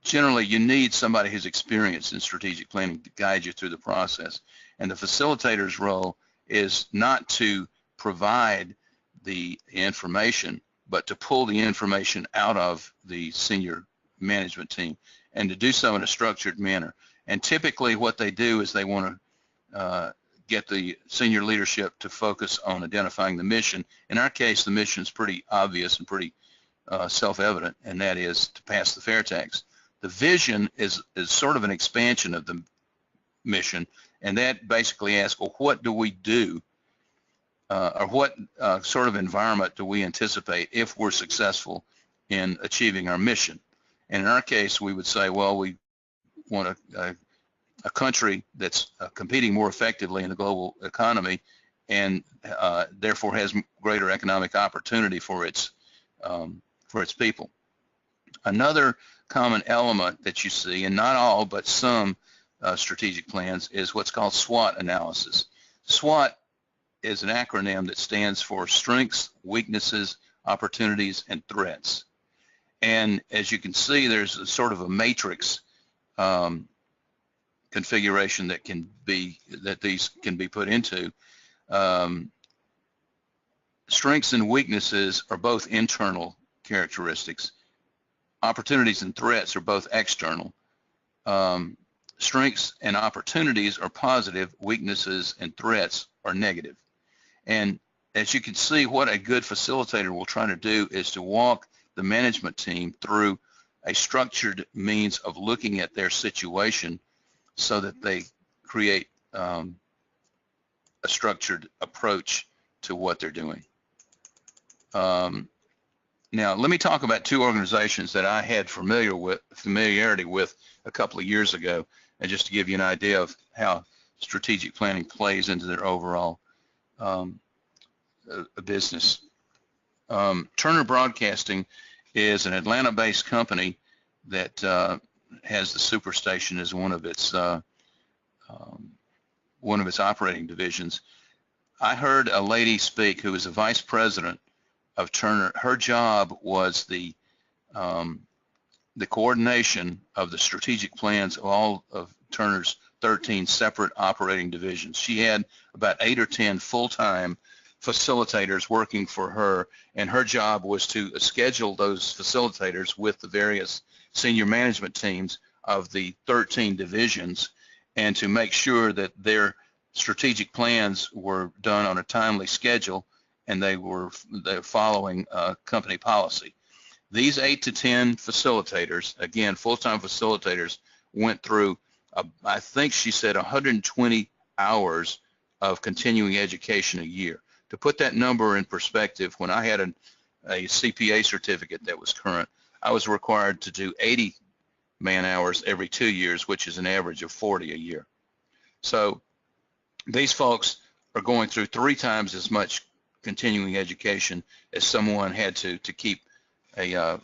generally you need somebody who's experienced in strategic planning to guide you through the process. And the facilitator's role is not to provide the information, but to pull the information out of the senior management team, and to do so in a structured manner. And typically what they do is they want to get the senior leadership to focus on identifying the mission. In our case, the mission is pretty obvious and pretty self-evident, and that is to pass the FAIRtax. The vision is sort of an expansion of the mission, and that basically asks, well, what do we do, or what sort of environment do we anticipate if we're successful in achieving our mission? And in our case, we would say, well, we want a country that's competing more effectively in the global economy, and therefore has greater economic opportunity for its people. Another common element that you see, and not all but some strategic plans, is what's called SWOT analysis. SWOT is an acronym that stands for strengths, weaknesses, opportunities, and threats. And as you can see, there's a sort of a matrix configuration that these can be put into. Strengths and weaknesses are both internal characteristics. Opportunities and threats are both external. Strengths and opportunities are positive, weaknesses and threats are negative. And as you can see, what a good facilitator will try to do is to walk the management team through a structured means of looking at their situation so that they create a structured approach to what they're doing. Now, let me talk about two organizations that I had familiarity with a couple of years ago, and just to give you an idea of how strategic planning plays into their overall business. Turner Broadcasting is an Atlanta-based company that has the Superstation as one of its operating divisions. I heard a lady speak who was a vice president of Turner. Her job was the coordination of the strategic plans of all of Turner's 13 separate operating divisions. She had about 8 or 10 full-time facilitators working for her, and her job was to schedule those facilitators with the various senior management teams of the 13 divisions, and to make sure that their strategic plans were done on a timely schedule and they're following company policy. These 8 to 10 facilitators, again, full-time facilitators, went through I think she said 120 hours of continuing education a year. To put that number in perspective, when I had a CPA certificate that was current, I was required to do 80 man hours every 2 years, which is an average of 40 a year. So these folks are going through 3 times as much continuing education as someone had to keep a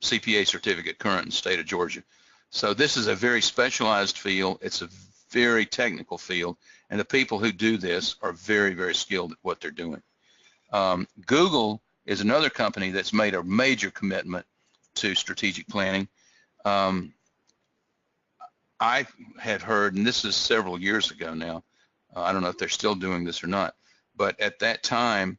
CPA certificate current in the state of Georgia. So this is a very specialized field. It's a very technical field, and the people who do this are very, very skilled at what they're doing. Google is another company that's made a major commitment to strategic planning. I had heard, and this is several years ago now, I don't know if they're still doing this or not, but at that time,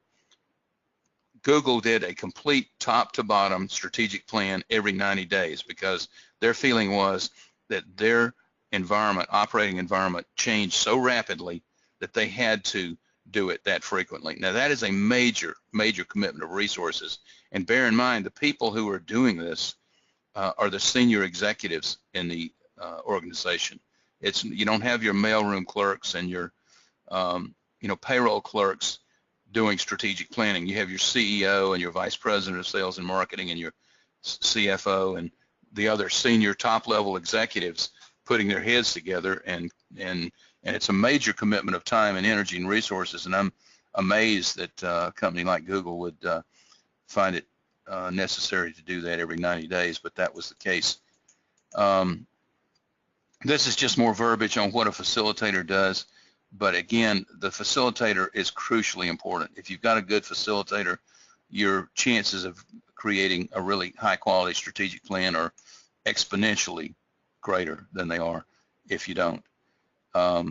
Google did a complete top to bottom strategic plan every 90 days because their feeling was that their environment, operating environment, changed so rapidly that they had to do it that frequently. Now that is a major, major commitment of resources. And bear in mind, the people who are doing this are the senior executives in the organization. You don't have your mailroom clerks and your payroll clerks doing strategic planning. You have your CEO and your vice president of sales and marketing and your CFO and the other senior top level executives putting their heads together, and it's a major commitment of time and energy and resources, and I'm amazed that a company like Google would find it necessary to do that every 90 days, but that was the case. This is just more verbiage on what a facilitator does, but again, the facilitator is crucially important. If you've got a good facilitator, your chances of creating a really high quality strategic plan are exponentially greater than they are if you don't. I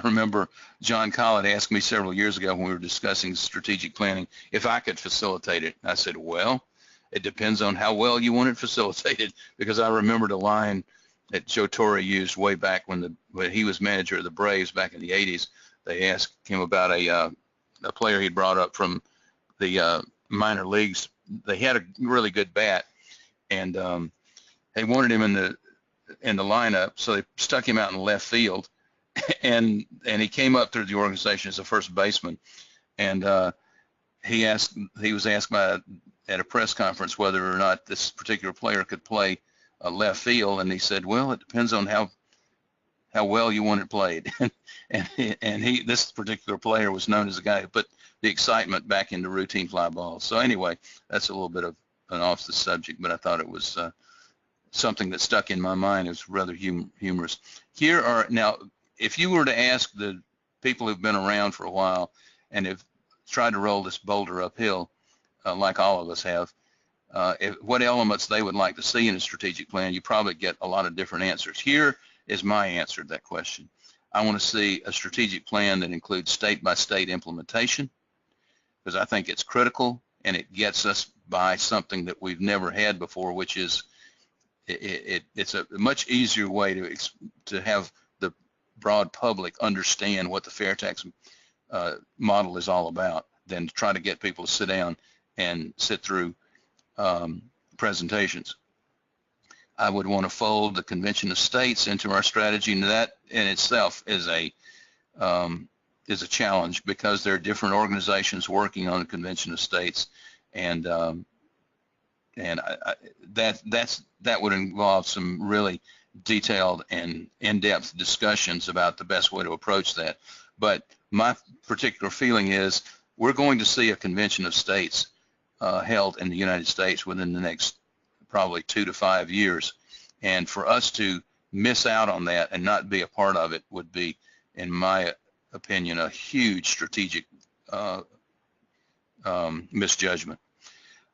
remember John Collett asked me several years ago when we were discussing strategic planning if I could facilitate it. I said, well, it depends on how well you want it facilitated, because I remembered a line that Joe Torre used way back when he was manager of the Braves back in the 80s. They asked him about a player he'd brought up from the minor leagues. They had a really good bat, and they wanted him in the lineup, so they stuck him out in the left field, and he came up through the organization as a first baseman, and he was asked at a press conference whether or not this particular player could play left field, and he said, well, it depends on how well you want it played. and this particular player was known as the guy who put the excitement back into routine fly balls. So anyway, that's a little bit of an off the subject, but I thought it was something that stuck in my mind. It was rather humorous. Now, if you were to ask the people who've been around for a while and have tried to roll this boulder uphill, like all of us have, what elements they would like to see in a strategic plan, you probably get a lot of different answers. Here is my answer to that question. I want to see a strategic plan that includes state-by-state implementation, because I think it's critical and it gets us by something that we've never had before, which is it's a much easier way to have the broad public understand what the FAIRtax model is all about than to try to get people to sit down and sit through presentations. I would want to fold the Convention of States into our strategy, and that in itself is a challenge because there are different organizations working on the Convention of States, and that would involve some really detailed and in-depth discussions about the best way to approach that. But my particular feeling is we're going to see a Convention of States held in the United States within the next probably 2 to 5 years, and for us to miss out on that and not be a part of it would be, in my opinion, a huge strategic misjudgment.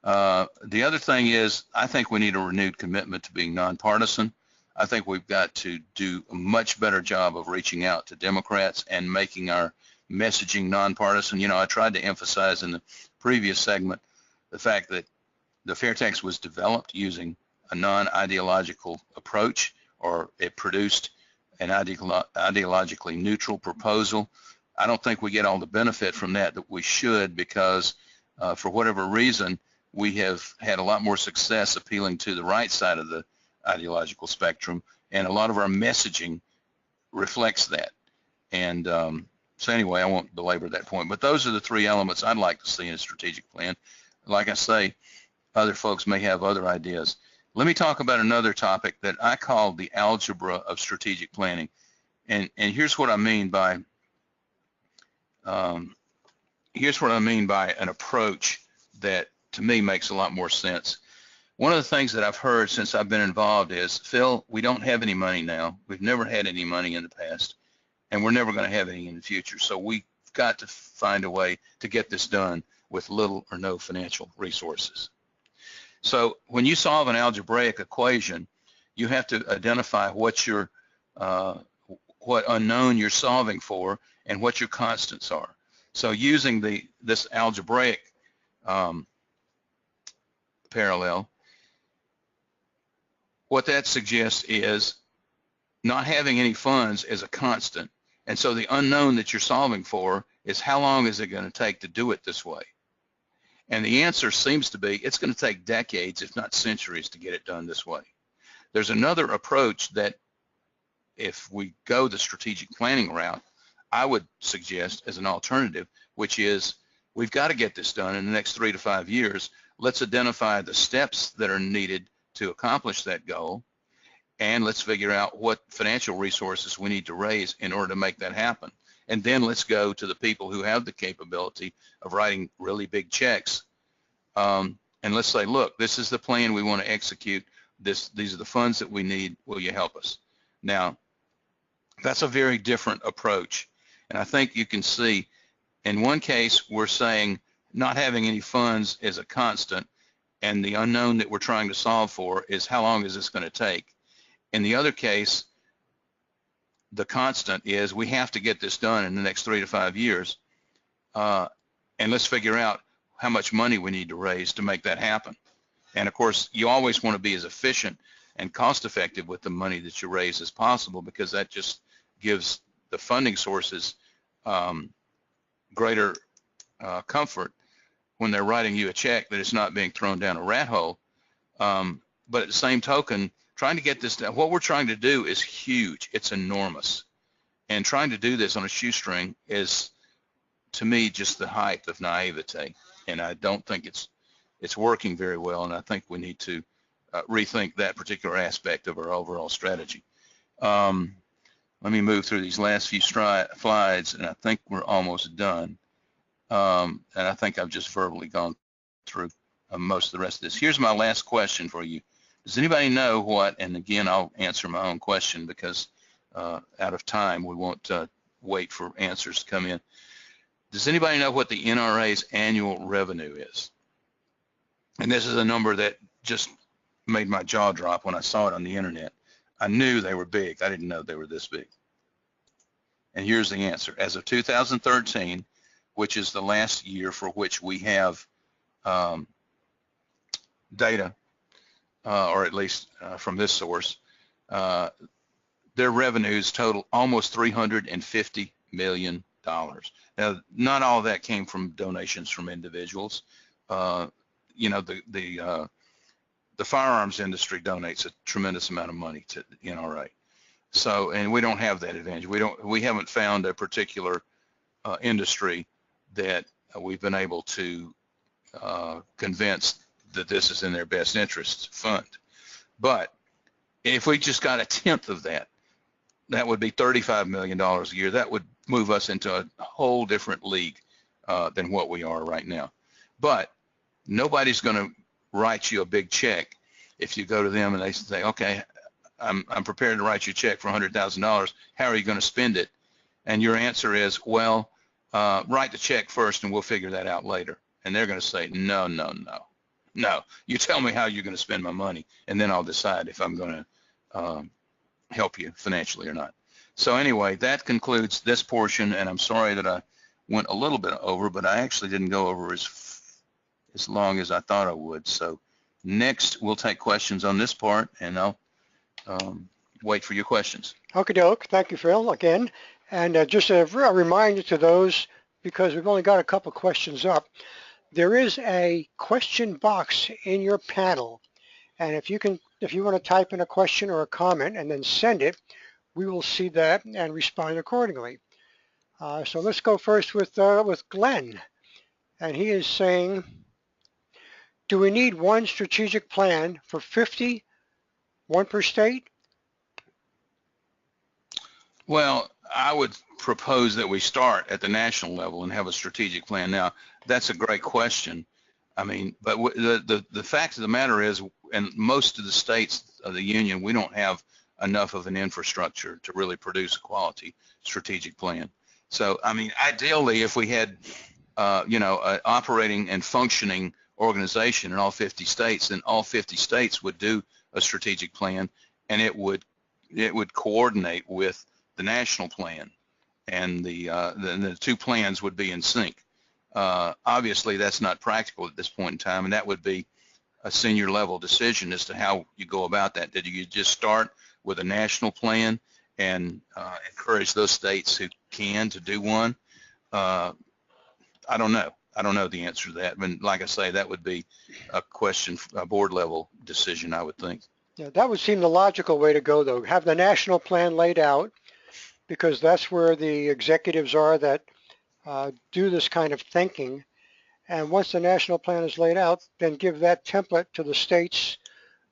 The other thing is, I think we need a renewed commitment to being nonpartisan. I think we've got to do a much better job of reaching out to Democrats and making our messaging nonpartisan. I tried to emphasize in the previous segment the fact that the FAIRtax was developed using a non-ideological approach, or it produced an ideologically neutral proposal. I don't think we get all the benefit from that we should, because for whatever reason, we have had a lot more success appealing to the right side of the ideological spectrum, and a lot of our messaging reflects that. And so anyway, I won't belabor that point, but those are the three elements I'd like to see in a strategic plan. Like I say, other folks may have other ideas. Let me talk about another topic that I call the algebra of strategic planning. And here's what I mean by an approach that to me makes a lot more sense. One of the things that I've heard since I've been involved is, Phil, we don't have any money now. We've never had any money in the past, and we're never going to have any in the future. So we've got to find a way to get this done with little or no financial resources. So when you solve an algebraic equation, you have to identify what unknown you're solving for and what your constants are. So using this algebraic parallel, what that suggests is not having any funds is a constant. And so the unknown that you're solving for is how long is it going to take to do it this way? And the answer seems to be it's going to take decades, if not centuries, to get it done this way. There's another approach that if we go the strategic planning route, I would suggest as an alternative, which is we've got to get this done in the next 3 to 5 years. Let's identify the steps that are needed to accomplish that goal, and let's figure out what financial resources we need to raise in order to make that happen. And then let's go to the people who have the capability of writing really big checks, and let's say, look, this is the plan we want to execute. These are the funds that we need. Will you help us? Now, that's a very different approach, and I think you can see in one case we're saying not having any funds is a constant, and the unknown that we're trying to solve for is how long is this going to take. In the other case, the constant is we have to get this done in the next 3 to 5 years, and let's figure out how much money we need to raise to make that happen. And of course, you always want to be as efficient and cost effective with the money that you raise as possible, because that just gives the funding sources greater comfort when they're writing you a check that it's not being thrown down a rat hole. But at the same token, trying to get this done, what we're trying to do is huge. It's enormous. And trying to do this on a shoestring is, to me, just the height of naivete. And I don't think it's working very well, and I think we need to rethink that particular aspect of our overall strategy. Let me move through these last few slides, and I think we're almost done. And I think I've just verbally gone through most of the rest of this. Here's my last question for you. Does anybody know what, and again, I'll answer my own question because out of time, we won't wait for answers to come in. Does anybody know what the NRA's annual revenue is? And this is a number that just made my jaw drop when I saw it on the internet. I knew they were big. I didn't know they were this big. And here's the answer. As of 2013, which is the last year for which we have data, or at least from this source, their revenues total almost $350 million. Now, not all of that came from donations from individuals. You know, the firearms industry donates a tremendous amount of money to the NRA. So, and we don't have that advantage. We haven't found a particular industry that we've been able to convince that this is in their best interests to fund. But if we just got 1/10 of that, that would be $35 million a year. That would move us into a whole different league than what we are right now. But nobody's going to write you a big check if you go to them and they say, okay, I'm prepared to write you a check for $100,000. How are you going to spend it? And your answer is, well, write the check first and we'll figure that out later. And they're going to say, no, no, no. No, you tell me how you're going to spend my money, and then I'll decide if I'm going to help you financially or not. So anyway, that concludes this portion, and I'm sorry that I went a little bit over, but I actually didn't go over as long as I thought I would. So next, we'll take questions on this part, and I'll wait for your questions. Okie doke. Thank you, Phil, again. And just a reminder to those, because we've only got a couple questions up, there is a question box in your panel, and if you can if you want to type in a question or a comment and then send it, we will see that and respond accordingly. So let's go first with Glenn. And he is saying, do we need one strategic plan for 50, one per state? Well, I would propose that we start at the national level and have a strategic plan. Now, that's a great question. I mean, but the fact of the matter is, in most of the states of the union, we don't have enough of an infrastructure to really produce a quality strategic plan. So, I mean, ideally, if we had, an operating and functioning organization in all 50 states, then all 50 states would do a strategic plan, and it would coordinate with the national plan, and the two plans would be in sync. Obviously, that's not practical at this point in time, and that would be a senior level decision as to how you go about that. Did you just start with a national plan and encourage those states who can to do one? I don't know. I don't know the answer to that, but like I say, that would be a question, a board level decision, I would think. Yeah, that would seem the logical way to go, though. Have the national plan laid out, because that's where the executives are that do this kind of thinking. And once the national plan is laid out, then give that template to the states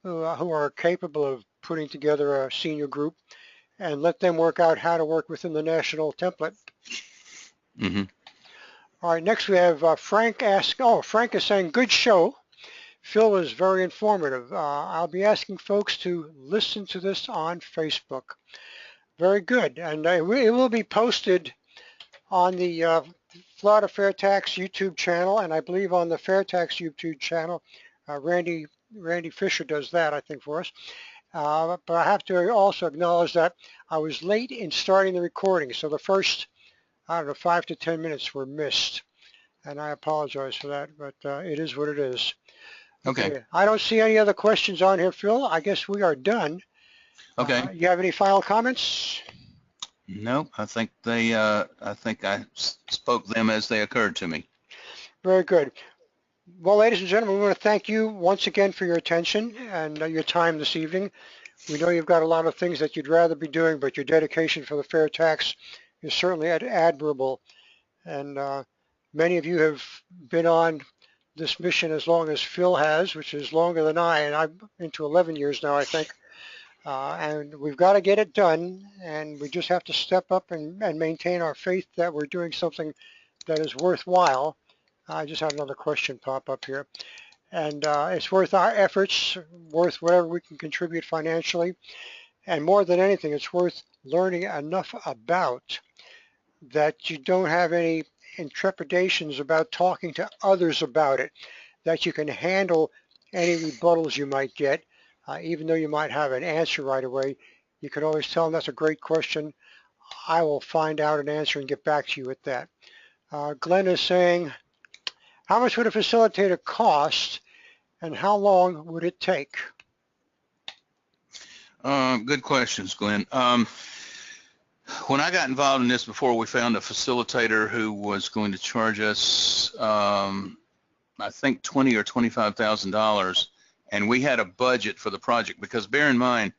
who are capable of putting together a senior group, and let them work out how to work within the national template. Mm-hmm. All right, next we have Frank ask. Oh, Frank is saying, good show. Phil was very informative. I'll be asking folks to listen to this on Facebook. Very good, and it will be posted on the Florida FAIRtax YouTube channel, and I believe on the FAIRtax YouTube channel. Randy Fisher does that, I think, for us. But I have to also acknowledge that I was late in starting the recording, so the first, 5 to 10 minutes were missed, and I apologize for that, but it is what it is. Okay. I don't see any other questions on here, Phil. I guess we are done. Okay. You have any final comments? No, I think I spoke them as they occurred to me. Very good. Well, ladies and gentlemen, we want to thank you once again for your attention and your time this evening. We know you've got a lot of things that you'd rather be doing, but your dedication for the FAIRtax is certainly admirable. And many of you have been on this mission as long as Phil has, which is longer than I, and I'm into 11 years now, I think. And we've got to get it done, and we just have to step up and maintain our faith that we're doing something that is worthwhile. I just had another question pop up here. And it's worth our efforts, worth whatever we can contribute financially. And more than anything, it's worth learning enough about that you don't have any trepidations about talking to others about it, that you can handle any rebuttals you might get. Even though you might have an answer right away, you can always tell them that's a great question. I will find out an answer and get back to you with that. Glenn is saying, how much would a facilitator cost and how long would it take? Good questions, Glenn. When I got involved in this before, we found a facilitator who was going to charge us, I think, $20,000 or $25,000. And we had a budget for the project because, bear in mind,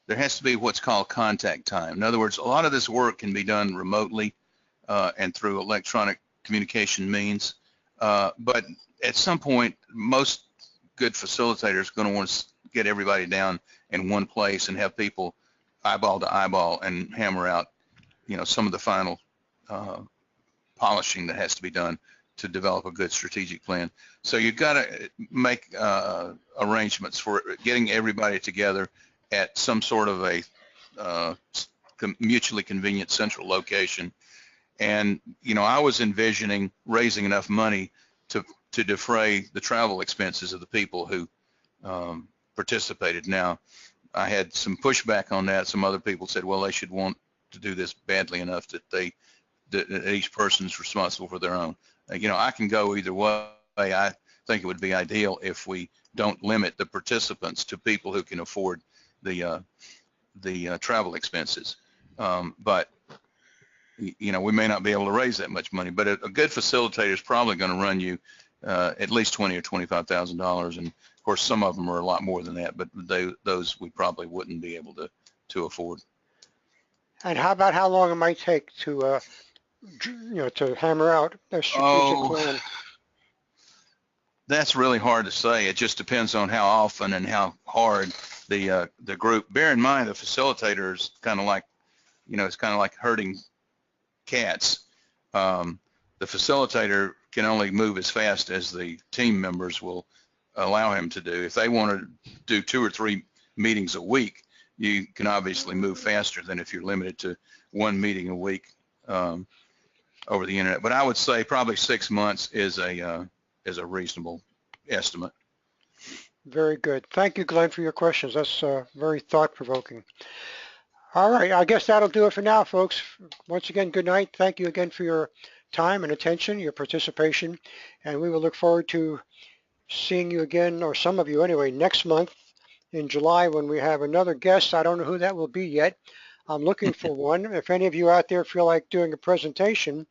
there has to be what's called contact time. In other words, a lot of this work can be done remotely and through electronic communication means. But at some point, most good facilitators are going to want to get everybody down in one place and have people eyeball to eyeball and hammer out, some of the final polishing that has to be done to develop a good strategic plan. So you've got to make arrangements for getting everybody together at some sort of a mutually convenient central location. And, I was envisioning raising enough money to defray the travel expenses of the people who participated. Now, I had some pushback on that. Some other people said, well, they should want to do this badly enough that each person is responsible for their own. I can go either way. I think it would be ideal if we don't limit the participants to people who can afford the travel expenses. But we may not be able to raise that much money. But a good facilitator is probably going to run you at least $20,000 or $25,000. And of course, some of them are a lot more than that, but those we probably wouldn't be able to afford. And how about how long it might take to, to hammer out a strategic plan? That's really hard to say. It just depends on how often and how hard the group. Bear in mind, the facilitator is kind of like, it's kind of like herding cats. The facilitator can only move as fast as the team members will allow him to do. If they want to do 2 or 3 meetings a week, you can obviously move faster than if you're limited to 1 meeting a week over the internet. But I would say probably 6 months is a reasonable estimate. Very good. Thank you, Glenn, for your questions. That's very thought-provoking. All right, I guess that'll do it for now, folks. Once again, good night. Thank you again for your time and attention, your participation, and we will look forward to seeing you again, or some of you anyway, next month in July when we have another guest. I don't know who that will be yet. I'm looking for one. If any of you out there feel like doing a presentation,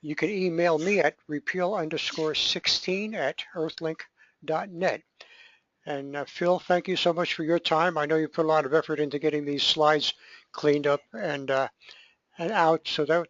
you can email me at repeal_16@earthlink.net. And Phil, thank you so much for your time. I know you put a lot of effort into getting these slides cleaned up and out, so that